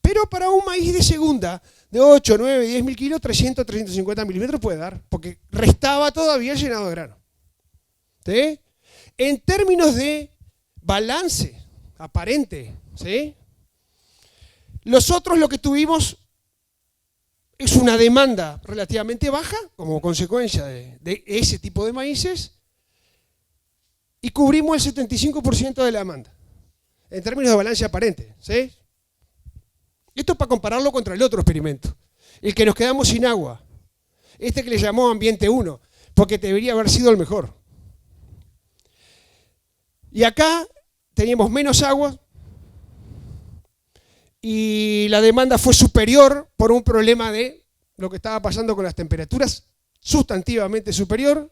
Pero para un maíz de segunda, de 8, 9, 10 mil kilos, 300, 350 milímetros puede dar, porque restaba todavía llenado de grano. ¿sí? En términos de balance aparente, ¿sí? Nosotros lo que tuvimos es una demanda relativamente baja como consecuencia de ese tipo de maíces y cubrimos el 75% de la demanda en términos de balance aparente, ¿sí? Esto es para compararlo contra el otro experimento, el que nos quedamos sin agua, este que le llamó Ambiente 1, porque debería haber sido el mejor. Y acá teníamos menos agua y la demanda fue superior por un problema de lo que estaba pasando con las temperaturas, sustantivamente superior,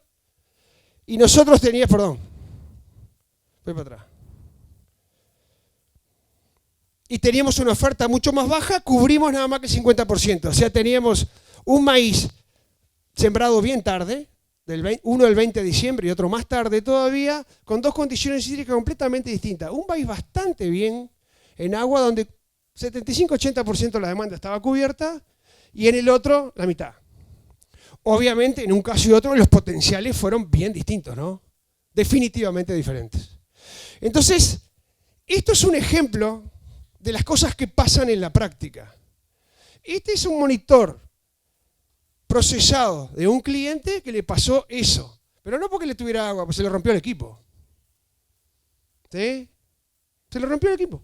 y nosotros teníamos, perdón, voy para atrás. Y teníamos una oferta mucho más baja, cubrimos nada más que el 50%. O sea, teníamos un maíz sembrado bien tarde, uno el 20 de diciembre y otro más tarde todavía, con dos condiciones hídricas completamente distintas. Un maíz bastante bien en agua, donde 75-80% de la demanda estaba cubierta, y en el otro, la mitad. Obviamente, en un caso y otro, los potenciales fueron bien distintos, ¿no? Definitivamente diferentes. Entonces, esto es un ejemplo de las cosas que pasan en la práctica. Este es un monitor procesado de un cliente que le pasó eso, pero no porque le tuviera agua, pues se le rompió el equipo. ¿Sí? Se le rompió el equipo.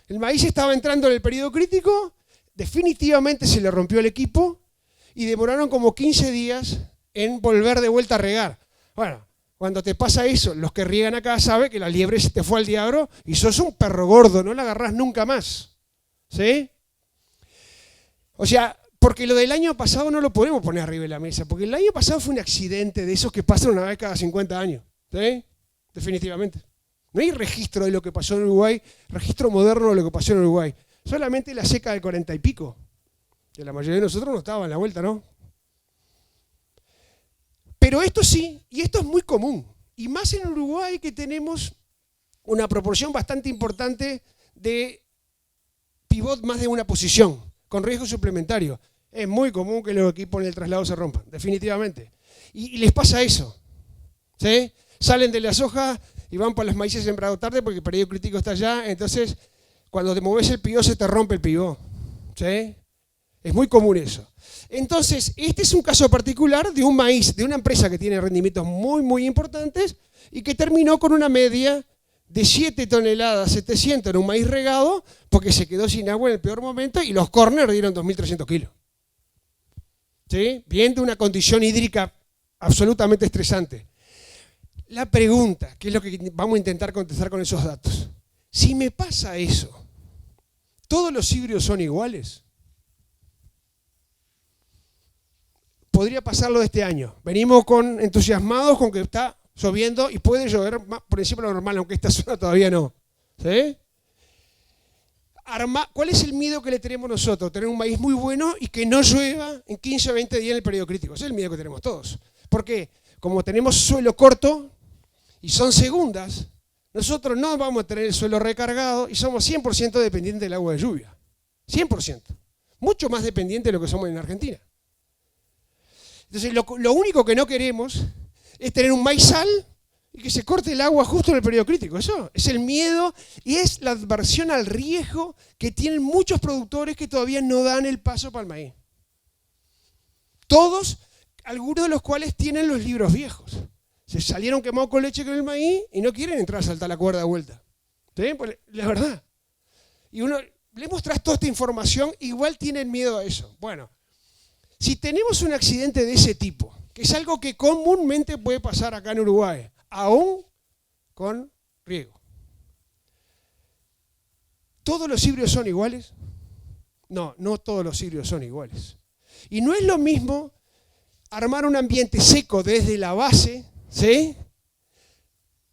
El maíz estaba entrando en el periodo crítico, definitivamente se le rompió el equipo y demoraron como 15 días en volver de vuelta a regar. Bueno, cuando te pasa eso, los que riegan acá saben que la liebre se te fue al diablo y sos un perro gordo, no la agarrás nunca más. ¿Sí? O sea, porque lo del año pasado no lo podemos poner arriba de la mesa, porque el año pasado fue un accidente de esos que pasan una vez cada 50 años. ¿Sí? Definitivamente. No hay registro de lo que pasó en Uruguay, registro moderno de lo que pasó en Uruguay. Solamente la seca del 40 y pico, que la mayoría de nosotros no estaba en la vuelta, ¿no? Pero esto sí, y esto es muy común, y más en Uruguay que tenemos una proporción bastante importante de pivot más de una posición, con riesgo suplementario. Es muy común que los equipos en el traslado se rompan, definitivamente. Y les pasa eso, ¿sí? Salen de la soja y van por las maíces sembrado tarde porque el periodo crítico está allá, entonces cuando te mueves el pivot se te rompe el pivot, ¿sí? Es muy común eso. Entonces, este es un caso particular de un maíz, de una empresa que tiene rendimientos muy, muy importantes y que terminó con una media de 7 toneladas 700 en un maíz regado porque se quedó sin agua en el peor momento y los corners dieron 2.300 kilos. ¿Sí? Bien de una condición hídrica absolutamente estresante. La pregunta, que es lo que vamos a intentar contestar con esos datos. Si me pasa eso, ¿todos los híbridos son iguales? Podría pasarlo este año. Venimos entusiasmados con que está lloviendo y puede llover por encima de lo normal, aunque esta zona todavía no. ¿Sí? ¿Cuál es el miedo que le tenemos nosotros? Tener un maíz muy bueno y que no llueva en 15 o 20 días en el periodo crítico. Ese es el miedo que tenemos todos. ¿Por qué? Como tenemos suelo corto y son segundas, nosotros no vamos a tener el suelo recargado y somos 100% dependientes del agua de lluvia. 100%. Mucho más dependientes de lo que somos en Argentina. Entonces, lo único que no queremos es tener un maizal y que se corte el agua justo en el periodo crítico. Eso es el miedo y es la adversión al riesgo que tienen muchos productores que todavía no dan el paso para el maíz. Todos, algunos de los cuales tienen los libros viejos. Se salieron quemados con leche con el maíz y no quieren entrar a saltar la cuerda de vuelta. ¿Sí? Pues, la verdad. Y uno le mostras toda esta información, igual tienen miedo a eso. Bueno. Si tenemos un accidente de ese tipo, que es algo que comúnmente puede pasar acá en Uruguay, aún con riego, ¿todos los híbridos son iguales? No, no todos los híbridos son iguales. Y no es lo mismo armar un ambiente seco desde la base, ¿sí?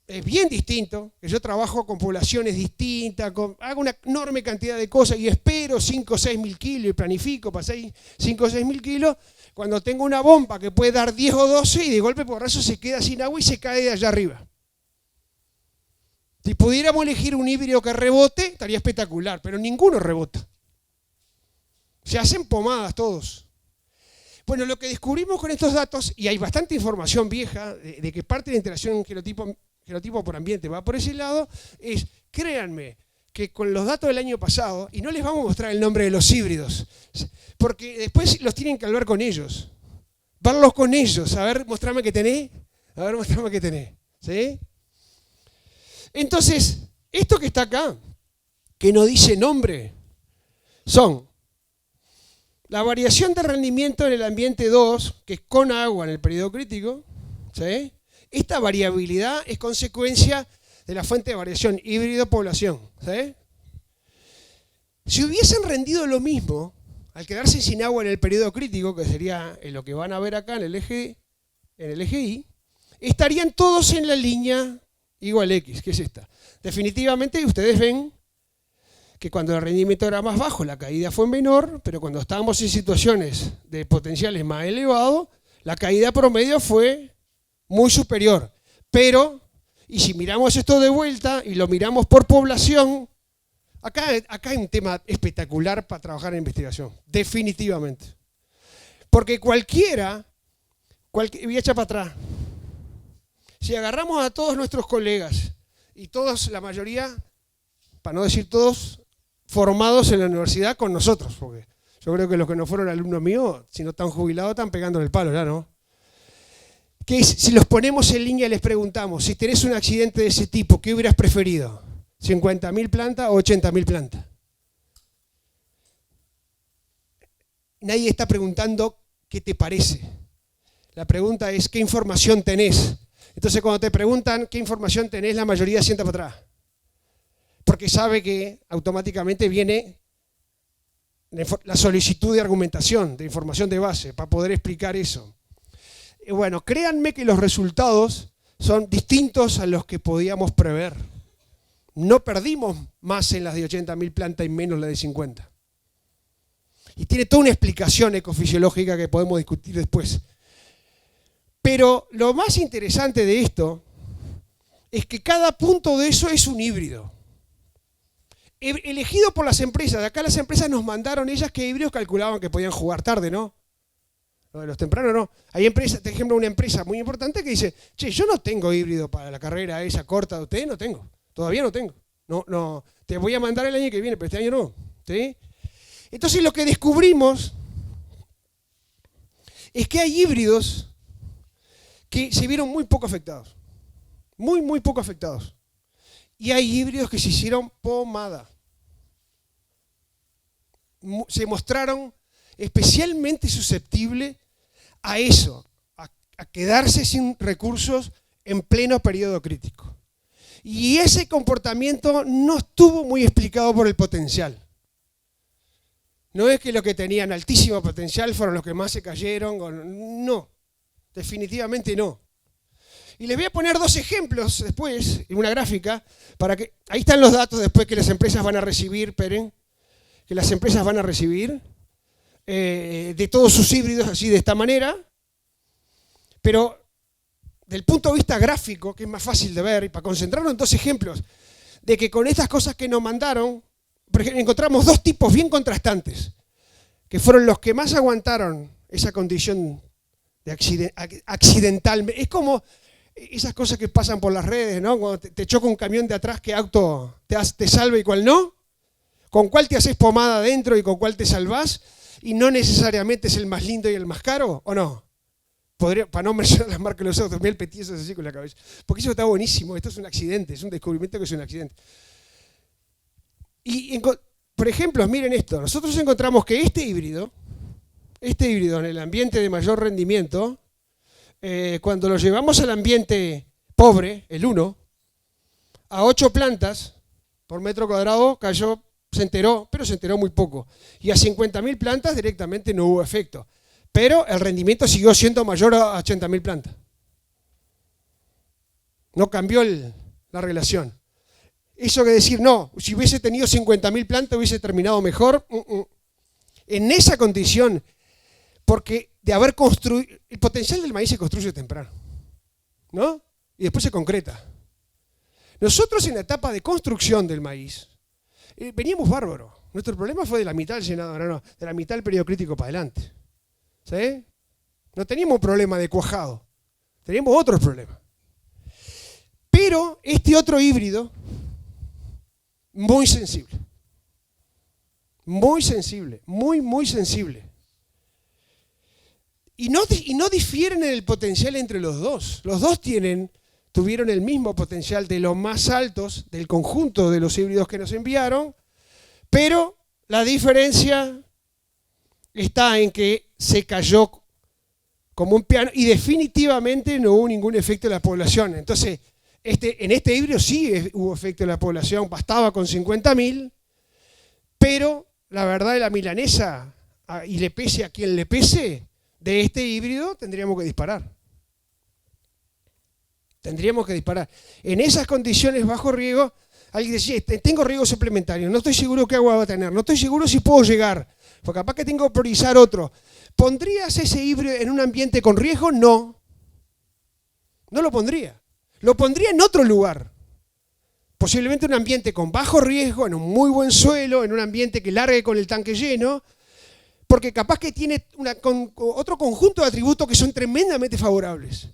Es bien distinto, que yo trabajo con poblaciones distintas, hago una enorme cantidad de cosas y espero 5 o 6 mil kilos y planifico para 5 o 6 mil kilos, cuando tengo una bomba que puede dar 10 o 12 y de golpe porrazo se queda sin agua y se cae de allá arriba. Si pudiéramos elegir un híbrido que rebote, estaría espectacular, pero ninguno rebota. Se hacen pomadas todos. Bueno, lo que descubrimos con estos datos, y hay bastante información vieja de que parte de la interacción genotipo por ambiente va por ese lado, es, créanme, que con los datos del año pasado, y no les vamos a mostrar el nombre de los híbridos, porque después los tienen que hablar con ellos. Verlos con ellos, a ver, mostrame que tenés, a ver, mostrame que tenés. ¿Sí? Entonces, esto que está acá, que no dice nombre, son la variación de rendimiento en el ambiente 2, que es con agua en el periodo crítico. ¿Sí? Esta variabilidad es consecuencia de la fuente de variación híbrido-población. ¿Sí? Si hubiesen rendido lo mismo al quedarse sin agua en el periodo crítico, que sería lo que van a ver acá en el eje Y, estarían todos en la línea igual X, que es esta. Definitivamente ustedes ven que cuando el rendimiento era más bajo, la caída fue menor, pero cuando estábamos en situaciones de potenciales más elevados, la caída promedio fue muy superior. Pero, y si miramos esto de vuelta y lo miramos por población, acá hay un tema espectacular para trabajar en investigación, definitivamente. Porque cualquiera voy a echar para atrás. Si agarramos a todos nuestros colegas, y todos, la mayoría, para no decir todos, formados en la universidad con nosotros, porque yo creo que los que no fueron alumnos míos, si no están jubilados, están pegando el palo ya, ¿no? Que si los ponemos en línea y les preguntamos, si tenés un accidente de ese tipo, ¿qué hubieras preferido? ¿50.000 plantas o 80.000 plantas? Nadie está preguntando qué te parece. La pregunta es, ¿qué información tenés? Entonces, cuando te preguntan qué información tenés, la mayoría sienta para atrás. Porque sabe que automáticamente viene la solicitud de argumentación, de información de base, para poder explicar eso. Bueno, créanme que los resultados son distintos a los que podíamos prever. No perdimos más en las de 80.000 plantas y menos las de 50. Y tiene toda una explicación ecofisiológica que podemos discutir después. Pero lo más interesante de esto es que cada punto de eso es un híbrido. Elegido por las empresas. Acá las empresas nos mandaron ellas qué híbridos calculaban que podían jugar tarde, ¿no? Lo de los tempranos no. Hay empresas, por ejemplo, una empresa muy importante que dice, che, yo no tengo híbrido para la carrera esa corta de ustedes, no tengo. Todavía no tengo. No, te voy a mandar el año que viene, pero este año no. ¿Sí? Entonces lo que descubrimos es que hay híbridos que se vieron muy poco afectados. Muy poco afectados. Y hay híbridos que se hicieron pomada. Se mostraron especialmente susceptibles a eso, a quedarse sin recursos en pleno periodo crítico. Y ese comportamiento no estuvo muy explicado por el potencial. No es que los que tenían altísimo potencial fueron los que más se cayeron. No, definitivamente no. Y les voy a poner dos ejemplos después, en una gráfica, para que ahí están los datos después que las empresas van a recibir, esperen, que las empresas van a recibir de todos sus híbridos así de esta manera, pero del punto de vista gráfico, que es más fácil de ver, y para concentrarnos en dos ejemplos, de que con estas cosas que nos mandaron, por ejemplo, encontramos dos tipos bien contrastantes, que fueron los que más aguantaron esa condición de accidental. Es como esas cosas que pasan por las redes, ¿no? Cuando te choca un camión de atrás, ¿qué auto te salva y cuál no? ¿Con cuál te haces pomada adentro y con cuál te salvás? Y no necesariamente es el más lindo y el más caro, ¿o no? Para no mencionar las marcas de los autos, mira el petiezo así con la cabeza. Porque eso está buenísimo, esto es un accidente, es un descubrimiento que es un accidente. Y, por ejemplo, miren esto, nosotros encontramos que este híbrido en el ambiente de mayor rendimiento, cuando lo llevamos al ambiente pobre, el 1, a 8 plantas por metro cuadrado cayó, se enteró, pero se enteró muy poco. Y a 50.000 plantas directamente no hubo efecto. Pero el rendimiento siguió siendo mayor a 80.000 plantas. No cambió la relación. Eso que decir, no, si hubiese tenido 50.000 plantas hubiese terminado mejor. En esa condición, porque de haber construido, el potencial del maíz se construye temprano, ¿no? Y después se concreta. Nosotros en la etapa de construcción del maíz, veníamos bárbaros. Nuestro problema fue de la mitad del Senado, no, de la mitad del periodo crítico para adelante. ¿Sí? No teníamos problema de cuajado, teníamos otros problemas. Pero este otro híbrido, muy sensible. Muy sensible, muy sensible. Y no difieren en el potencial entre los dos. Los dos tuvieron el mismo potencial de los más altos del conjunto de los híbridos que nos enviaron, pero la diferencia está en que se cayó como un piano y definitivamente no hubo ningún efecto en la población. Entonces, en este híbrido sí hubo efecto en la población, bastaba con 50.000, pero la verdad de la milanesa, y le pese a quien le pese, de este híbrido tendríamos que disparar. Tendríamos que disparar. En esas condiciones bajo riego, alguien decía, tengo riego suplementario, no estoy seguro qué agua va a tener, no estoy seguro si puedo llegar, porque capaz que tengo que priorizar otro. ¿Pondrías ese híbrido en un ambiente con riesgo? No. No lo pondría. Lo pondría en otro lugar. Posiblemente un ambiente con bajo riesgo, en un muy buen suelo, en un ambiente que largue con el tanque lleno, porque capaz que tiene otro conjunto de atributos que son tremendamente favorables.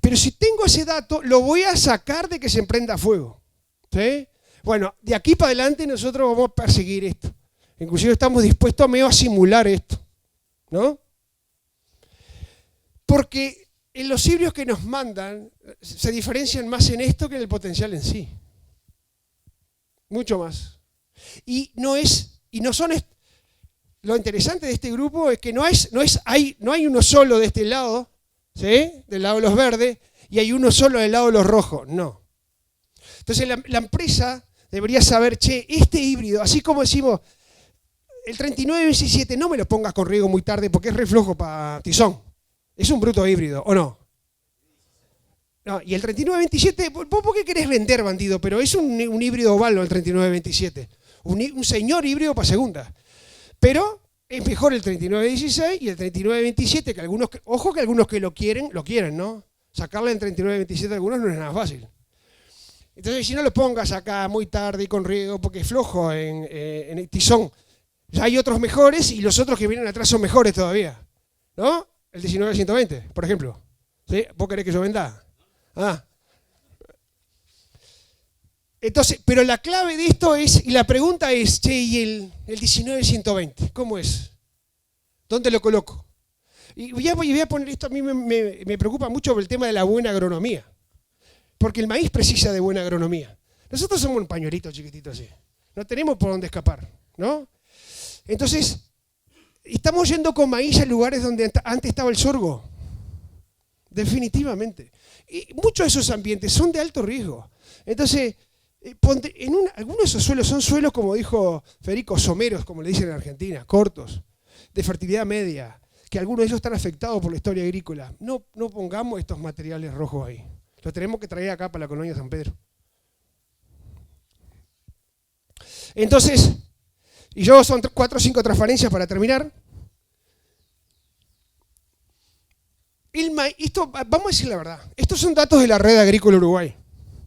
Pero si tengo ese dato, lo voy a sacar de que se emprenda fuego. ¿Sí? Bueno, de aquí para adelante nosotros vamos a perseguir esto. Inclusive estamos dispuestos a simular esto, ¿no? Porque en los híbridos que nos mandan se diferencian más en esto que en el potencial en sí. Mucho más. Lo interesante de este grupo es que no hay uno solo de este lado, ¿sí? Del lado de los verdes, y hay uno solo del lado de los rojos. No. Entonces la empresa debería saber, este híbrido, así como decimos, el 39-17 no me lo pongas con riego muy tarde porque es re flojo para tizón. Es un bruto híbrido, ¿o no? No, y el 39-27, ¿vos por qué querés vender, bandido? Pero es un híbrido oval, el 39-27. Un señor híbrido para segunda. Pero es mejor el 39-16 y el 39-27, que algunos que lo quieren, ¿no? Sacarle el 39-27 a algunos no es nada fácil. Entonces, si no lo pongas acá muy tarde y con riego, porque es flojo en el tizón. Ya hay otros mejores y los otros que vienen atrás son mejores todavía. ¿No? El 19-120, por ejemplo. ¿Sí? ¿Vos querés que yo venda? Entonces, pero la clave de esto es, y la pregunta es, ¿y el 19-120? ¿Cómo es? ¿Dónde lo coloco? Y voy a poner esto, a mí me preocupa mucho por el tema de la buena agronomía. Porque el maíz precisa de buena agronomía. Nosotros somos un pañuelito chiquitito así. No tenemos por dónde escapar, ¿no? Entonces, estamos yendo con maíz a lugares donde antes estaba el sorgo. Definitivamente. Y muchos de esos ambientes son de alto riesgo. Entonces, algunos de esos suelos son suelos, como dijo Federico, someros, como le dicen en Argentina, cortos, de fertilidad media, que algunos de ellos están afectados por la historia agrícola. No pongamos estos materiales rojos ahí. Los tenemos que traer acá para la colonia San Pedro. Entonces, y yo son 4 o 5 transparencias para terminar. Vamos a decir la verdad, estos son datos de la Red Agrícola Uruguay.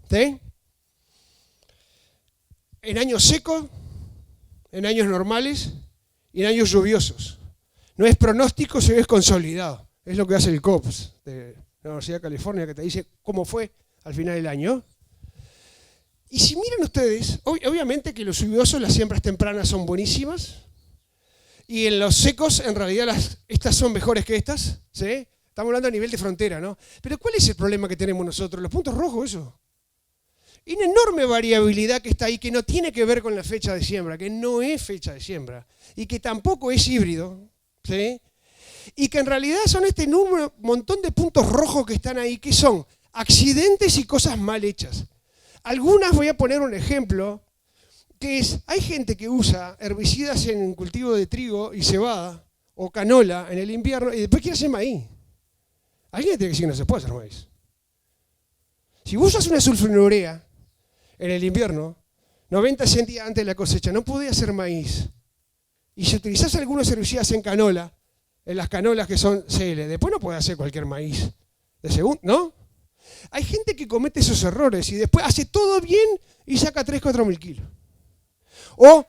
¿Sí? En años secos, en años normales y en años lluviosos. No es pronóstico, sino es consolidado. Es lo que hace el COPS de la Universidad de California, que te dice cómo fue al final del año. Y si miran ustedes, obviamente que los lluviosos, las siembras tempranas son buenísimas, y en los secos, en realidad, estas son mejores que estas, ¿sí? Estamos hablando a nivel de frontera, ¿no? Pero ¿cuál es el problema que tenemos nosotros? Los puntos rojos, eso. Hay una enorme variabilidad que está ahí, que no tiene que ver con la fecha de siembra, que no es fecha de siembra, y que tampoco es híbrido, ¿sí? Y que en realidad son este montón de puntos rojos que están ahí, que son accidentes y cosas mal hechas. Algunas, voy a poner un ejemplo, que es, hay gente que usa herbicidas en cultivo de trigo y cebada, o canola en el invierno, y después quiere hacer maíz. Alguien tiene que decir que no se puede hacer maíz. Si vos usas una sulfonilurea en el invierno, 90 días antes de la cosecha, no podés hacer maíz. Y si utilizás algunos herbicidas en canola, en las canolas que son CL, después no podés hacer cualquier maíz de segundo, ¿no? Hay gente que comete esos errores y después hace todo bien y saca 3-4 mil kilos. O,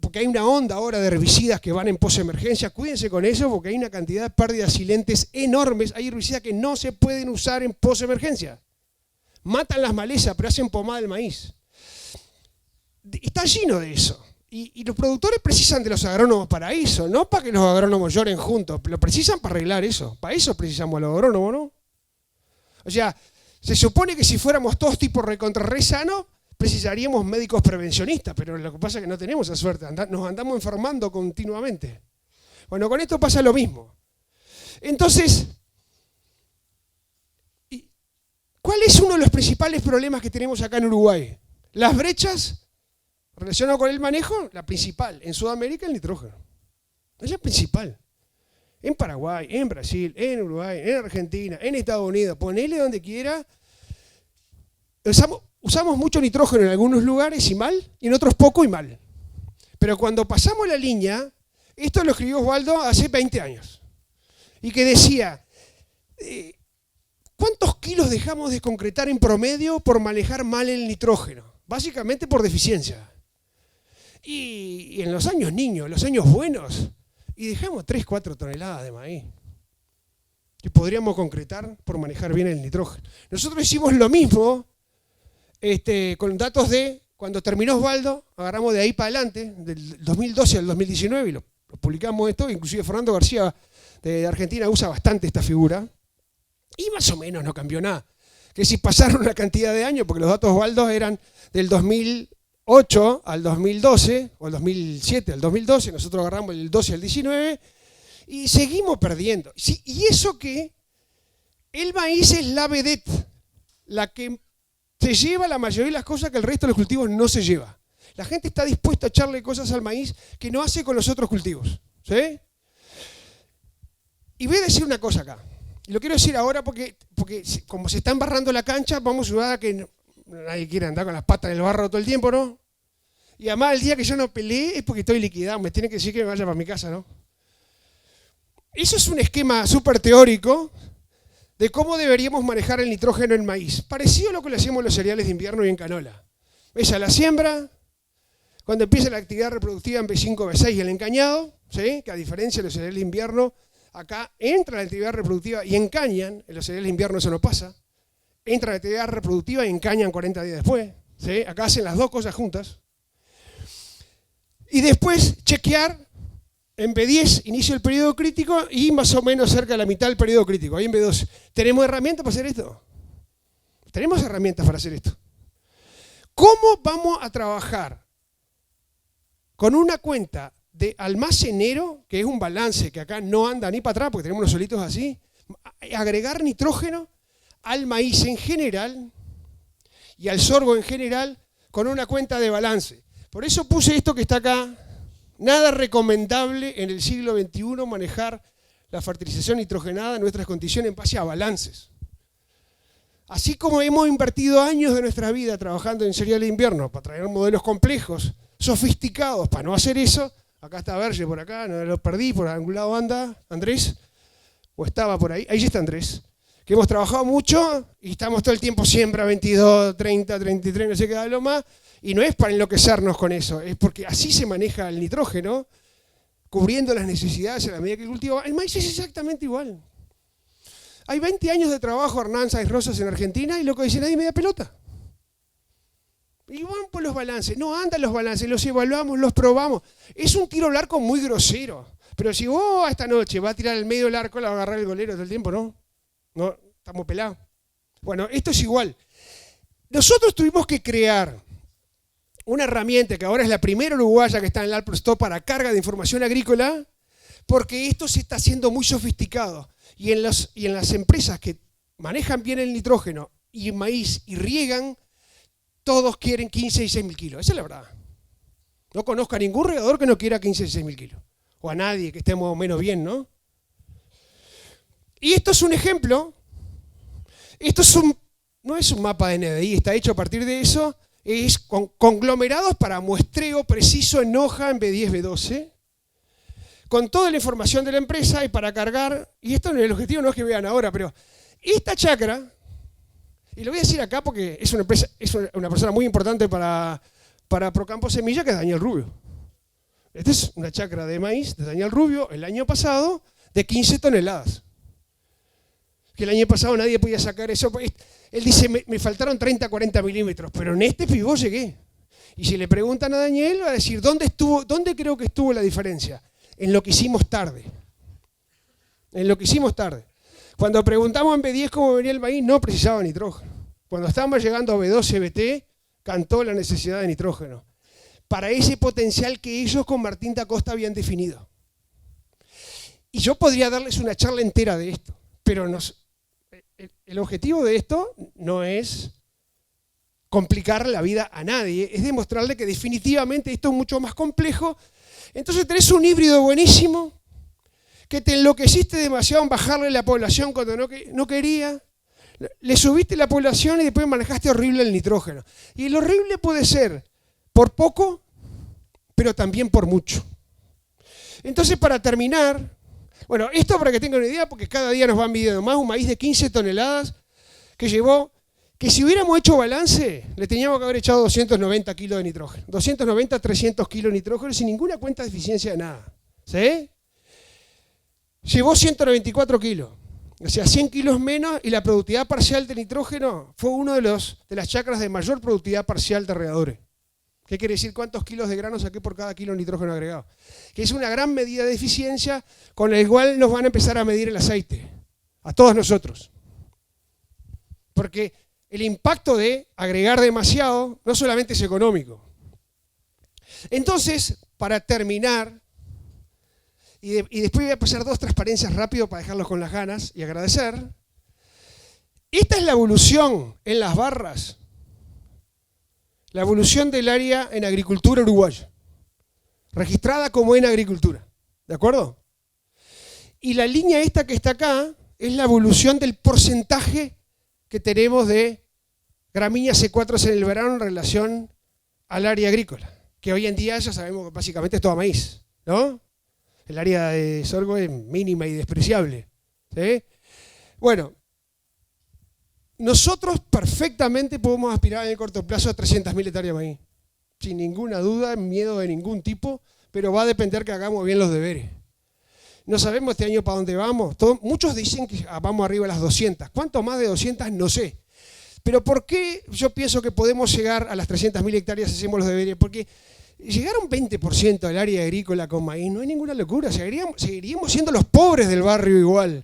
porque hay una onda ahora de herbicidas que van en posemergencia, cuídense con eso porque hay una cantidad de pérdidas silentes enormes. Hay herbicidas que no se pueden usar en posemergencia. Matan las malezas, pero hacen pomada del maíz. Está lleno de eso. Y los productores precisan de los agrónomos para eso, no para que los agrónomos lloren juntos, lo precisan para arreglar eso. Para eso precisamos a los agrónomos, ¿no? O sea, se supone que si fuéramos todos tipos recontra re sanos, precisaríamos médicos prevencionistas, pero lo que pasa es que no tenemos esa suerte, nos andamos enfermando continuamente. Bueno, con esto pasa lo mismo. Entonces, ¿cuál es uno de los principales problemas que tenemos acá en Uruguay? Las brechas relacionadas con el manejo, la principal. En Sudamérica, el nitrógeno. Es la principal. En Paraguay, en Brasil, en Uruguay, en Argentina, en Estados Unidos, ponele donde quiera. Usamos mucho nitrógeno en algunos lugares y mal, y en otros poco y mal. Pero cuando pasamos la línea, esto lo escribió Osvaldo hace 20 años. Y que decía, ¿cuántos kilos dejamos de concretar en promedio por manejar mal el nitrógeno? Básicamente por deficiencia. Y en los años niños, los años buenos, y dejamos 3, 4 toneladas de maíz que podríamos concretar por manejar bien el nitrógeno. Nosotros hicimos lo mismo con datos de cuando terminó Osvaldo, agarramos de ahí para adelante, del 2012 al 2019, y lo publicamos esto, inclusive Fernando García de Argentina usa bastante esta figura, y más o menos no cambió nada. Que si pasaron una cantidad de años, porque los datos de Osvaldo eran del 2008 al 2012, o el 2007 al 2012, nosotros agarramos el 12 al 19, y seguimos perdiendo. Sí, y eso que el maíz es la vedette, la que se lleva la mayoría de las cosas que el resto de los cultivos no se lleva. La gente está dispuesta a echarle cosas al maíz que no hace con los otros cultivos. ¿Sí? Y voy a decir una cosa acá. Y lo quiero decir ahora porque como se está embarrando la cancha, vamos a ayudar a que nadie quiera andar con las patas en el barro todo el tiempo, ¿no? Y además el día que yo no peleé es porque estoy liquidado, me tienen que decir que me vaya para mi casa, ¿no? Eso es un esquema súper teórico de cómo deberíamos manejar el nitrógeno en maíz. Parecido a lo que le hacemos en los cereales de invierno y en canola. Ella la siembra, cuando empieza la actividad reproductiva en B5, B6 y el encañado, ¿sí? Que a diferencia de los cereales de invierno, acá entra la actividad reproductiva y encañan, en los cereales de invierno eso no pasa, entra la actividad reproductiva y encañan 40 días después, ¿sí? Acá hacen las dos cosas juntas. Y después chequear, en B10 inicio el periodo crítico y más o menos cerca de la mitad del periodo crítico, ahí en B12. ¿Tenemos herramientas para hacer esto? Tenemos herramientas para hacer esto. ¿Cómo vamos a trabajar con una cuenta de almacenero, que es un balance que acá no anda ni para atrás porque tenemos unos solitos así, agregar nitrógeno al maíz en general y al sorgo en general con una cuenta de balance? Por eso puse esto que está acá. Nada recomendable en el siglo XXI manejar la fertilización nitrogenada en nuestras condiciones en base a balances. Así como hemos invertido años de nuestra vida trabajando en cereal de invierno para traer modelos complejos, sofisticados, para no hacer eso, acá está Verge por acá, no lo perdí, por algún lado anda Andrés, o estaba por ahí, ahí está Andrés, que hemos trabajado mucho y estamos todo el tiempo siempre a 22, 30, 33, no sé qué da lo más, y no es para enloquecernos con eso, es porque así se maneja el nitrógeno, cubriendo las necesidades a la medida que el cultivo va. El maíz es exactamente igual. Hay 20 años de trabajo Hernán Sáenz Rosas en Argentina y lo que dice nadie me da pelota. Y van por los balances, no andan los balances, los evaluamos, los probamos. Es un tiro al arco muy grosero, pero si vos esta noche va a tirar el medio del arco, la va a agarrar el golero todo el tiempo, ¿no? No, estamos pelados. Bueno, esto es igual. Nosotros tuvimos que crear una herramienta que ahora es la primera uruguaya que está en el Apple Store para carga de información agrícola, porque esto se está haciendo muy sofisticado. Y en las empresas que manejan bien el nitrógeno y maíz y riegan, todos quieren 15 y 6 mil kilos. Esa es la verdad. No conozco a ningún regador que no quiera 15 y 6 mil kilos. O a nadie que esté más o menos bien, ¿no? Y esto es un ejemplo. Esto no es un mapa de NDI, está hecho a partir de eso. Es conglomerados para muestreo preciso en hoja en B10, B12, con toda la información de la empresa y para cargar, y esto el objetivo no es que vean ahora, pero esta chacra, y lo voy a decir acá porque es una persona muy importante para Procampo Semilla, que es Daniel Rubio. Esta es una chacra de maíz de Daniel Rubio el año pasado de 15 toneladas. Que el año pasado nadie podía sacar eso. Él dice, me faltaron 30, 40 milímetros, pero en este pivot llegué. Y si le preguntan a Daniel, va a decir, ¿dónde creo que estuvo la diferencia? En lo que hicimos tarde. En lo que hicimos tarde. Cuando preguntamos en B10 cómo venía el maíz, no precisaba nitrógeno. Cuando estábamos llegando a B12, BT, cantó la necesidad de nitrógeno. Para ese potencial que ellos con Martín da Costa habían definido. Y yo podría darles una charla entera de esto, pero el objetivo de esto no es complicar la vida a nadie, es demostrarle que definitivamente esto es mucho más complejo. Entonces tenés un híbrido buenísimo, que te enloqueciste demasiado en bajarle la población cuando no quería, le subiste la población y después manejaste horrible el nitrógeno. Y el horrible puede ser por poco, pero también por mucho. Entonces, para terminar, bueno, esto para que tengan una idea, porque cada día nos van midiendo más, un maíz de 15 toneladas que llevó, que si hubiéramos hecho balance, le teníamos que haber echado 290 kilos de nitrógeno. 290, 300 kilos de nitrógeno sin ninguna cuenta de eficiencia de nada. ¿Sí? Llevó 194 kilos. O sea, 100 kilos menos, y la productividad parcial de nitrógeno fue uno de las chacras de mayor productividad parcial de regadores. ¿Qué quiere decir? ¿Cuántos kilos de grano saqué por cada kilo de nitrógeno agregado? Que es una gran medida de eficiencia con la cual nos van a empezar a medir el aceite. A todos nosotros. Porque el impacto de agregar demasiado no solamente es económico. Entonces, para terminar, y después voy a pasar dos transparencias rápido para dejarlos con las ganas y agradecer. Esta es la evolución en las barras. La evolución del área en agricultura uruguaya. Registrada como en agricultura. ¿De acuerdo? Y la línea esta que está acá es la evolución del porcentaje que tenemos de gramíneas C4 en el verano en relación al área agrícola. Que hoy en día ya sabemos que básicamente es todo maíz, ¿no? El área de sorgo es mínima y despreciable. ¿Sí? Bueno, nosotros perfectamente podemos aspirar en el corto plazo a 300.000 hectáreas de maíz. Sin ninguna duda, miedo de ningún tipo, pero va a depender que hagamos bien los deberes. No sabemos este año para dónde vamos. Muchos dicen que vamos arriba a las 200. ¿Cuánto más de 200? No sé. Pero ¿por qué yo pienso que podemos llegar a las 300.000 hectáreas si hacemos los deberes? Porque llegar a un 20% del área agrícola con maíz no es ninguna locura. Seguiríamos siendo los pobres del barrio igual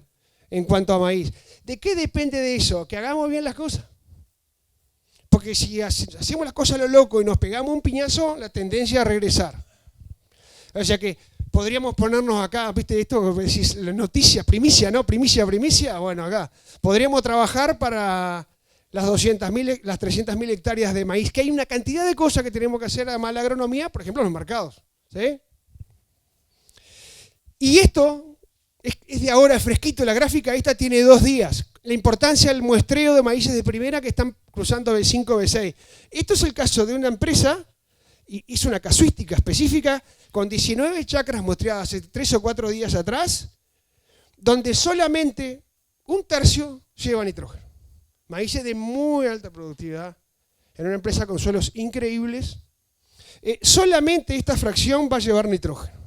en cuanto a maíz. ¿De qué depende de eso? Que hagamos bien las cosas. Porque si hacemos las cosas a lo loco y nos pegamos un piñazo, la tendencia es a regresar. O sea que podríamos ponernos acá, ¿viste esto? Decís, noticias, primicia, ¿no? Primicia. Bueno, acá. Podríamos trabajar para las 300.000 hectáreas de maíz, que hay una cantidad de cosas que tenemos que hacer, además de la agronomía, por ejemplo, en los mercados. ¿Sí? Y esto es de ahora fresquito, la gráfica esta tiene 2 días. La importancia del muestreo de maíces de primera que están cruzando B5, B6. Esto es el caso de una empresa, y hizo una casuística específica, con 19 chacras muestreadas hace 3 o 4 días atrás, donde solamente 1/3 lleva nitrógeno. Maíces de muy alta productividad, en una empresa con suelos increíbles. Solamente esta fracción va a llevar nitrógeno.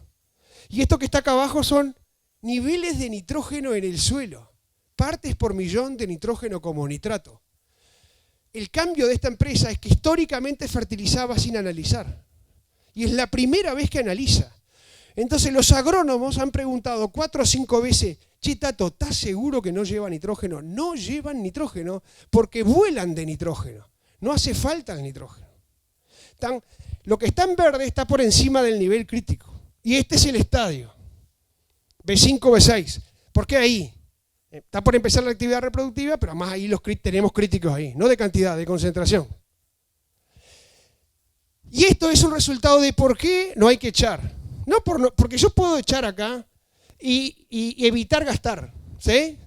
Y esto que está acá abajo son niveles de nitrógeno en el suelo. Partes por millón de nitrógeno como nitrato. El cambio de esta empresa es que históricamente fertilizaba sin analizar. Y es la primera vez que analiza. Entonces los agrónomos han preguntado 4 o 5 veces, che, Tato, ¿estás seguro que no lleva nitrógeno? No llevan nitrógeno porque vuelan de nitrógeno. No hace falta el nitrógeno. Lo que está en verde está por encima del nivel crítico. Y este es el estadio. B5, B6. ¿Por qué ahí? Está por empezar la actividad reproductiva, pero además ahí tenemos críticos ahí. No de cantidad, de concentración. Y esto es un resultado de por qué no hay que echar. Porque yo puedo echar acá y evitar gastar, ¿sí?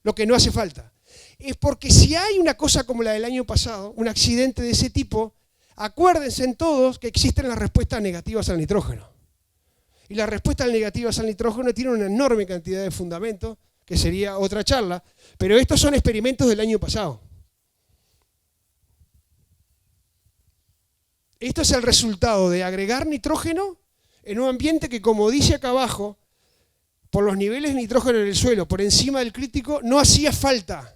Lo que no hace falta. Es porque si hay una cosa como la del año pasado, un accidente de ese tipo, acuérdense en todos que existen las respuestas negativas al nitrógeno. Y las respuestas negativas al nitrógeno tienen una enorme cantidad de fundamentos, que sería otra charla, pero estos son experimentos del año pasado. Esto es el resultado de agregar nitrógeno en un ambiente que, como dice acá abajo, por los niveles de nitrógeno en el suelo, por encima del crítico, no hacía falta.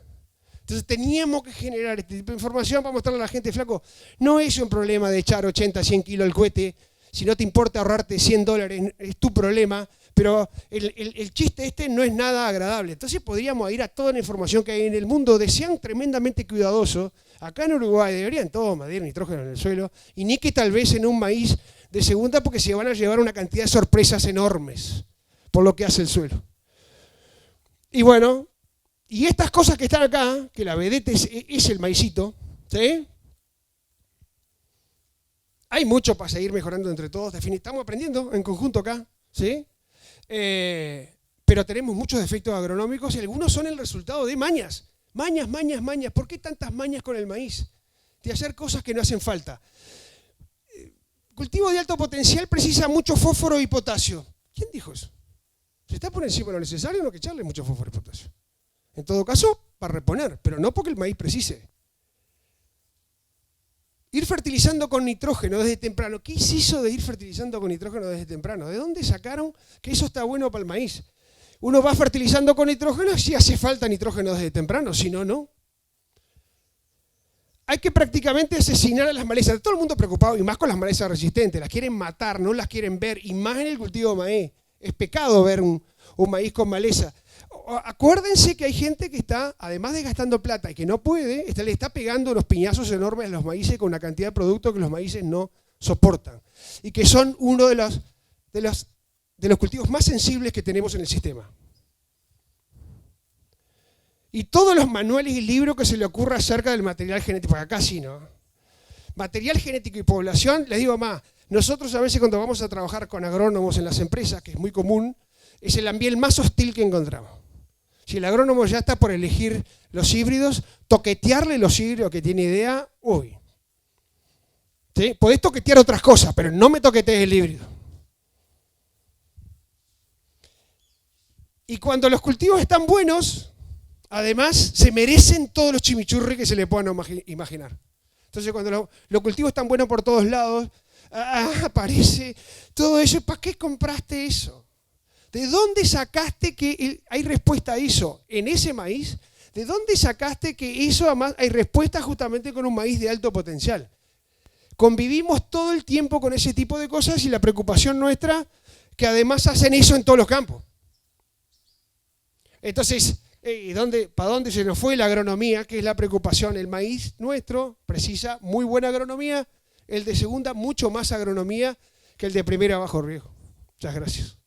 Entonces teníamos que generar este tipo de información para mostrarle a la gente, flaco, no es un problema de echar 80, 100 kilos al cohete, si no te importa ahorrarte $100, es tu problema, pero el chiste este no es nada agradable. Entonces podríamos ir a toda la información que hay en el mundo, sean tremendamente cuidadosos. Acá en Uruguay deberían todos medir nitrógeno en el suelo, y ni que tal vez en un maíz de segunda, porque se van a llevar una cantidad de sorpresas enormes por lo que hace el suelo. Y bueno, y estas cosas que están acá, que la vedette es el maicito, ¿sí? Hay mucho para seguir mejorando entre todos, estamos aprendiendo en conjunto acá, ¿sí? Pero tenemos muchos defectos agronómicos y algunos son el resultado de mañas. Mañas. ¿Por qué tantas mañas con el maíz? De hacer cosas que no hacen falta. Cultivo de alto potencial precisa mucho fósforo y potasio. ¿Quién dijo eso? Si está por encima de lo necesario, no hay que echarle mucho fósforo y potasio. En todo caso, para reponer, pero no porque el maíz precise. Ir fertilizando con nitrógeno desde temprano. ¿Qué es eso de ir fertilizando con nitrógeno desde temprano? ¿De dónde sacaron que eso está bueno para el maíz? Uno va fertilizando con nitrógeno si hace falta nitrógeno desde temprano, si no, no. Hay que prácticamente asesinar a las malezas. Todo el mundo preocupado, y más con las malezas resistentes. Las quieren matar, no las quieren ver, y más en el cultivo de maíz. Es pecado ver un maíz con maleza. Acuérdense que hay gente que está, además de gastando plata y que no puede, le está pegando unos piñazos enormes a los maíces con una cantidad de productos que los maíces no soportan. Y que son uno de los cultivos más sensibles que tenemos en el sistema. Y todos los manuales y libros que se le ocurra acerca del material genético, porque acá sí, ¿no? Material genético y población, les digo más, nosotros a veces cuando vamos a trabajar con agrónomos en las empresas, que es muy común, es el ambiente más hostil que encontramos. Si el agrónomo ya está por elegir los híbridos, toquetearle los híbridos que tiene idea, uy. ¿Sí? Podés toquetear otras cosas, pero no me toquetees el híbrido. Y cuando los cultivos están buenos, además se merecen todos los chimichurri que se le puedan imaginar. Entonces cuando los cultivos están buenos por todos lados, aparece todo eso. ¿Para qué compraste eso? ¿De dónde sacaste que hay respuesta a eso en ese maíz? ¿De dónde sacaste que eso además hay respuesta justamente con un maíz de alto potencial? Convivimos todo el tiempo con ese tipo de cosas y la preocupación nuestra que además hacen eso en todos los campos. Entonces, ¿para dónde se nos fue la agronomía? Que es la preocupación. El maíz nuestro precisa muy buena agronomía, el de segunda mucho más agronomía que el de primera bajo riesgo. Muchas gracias.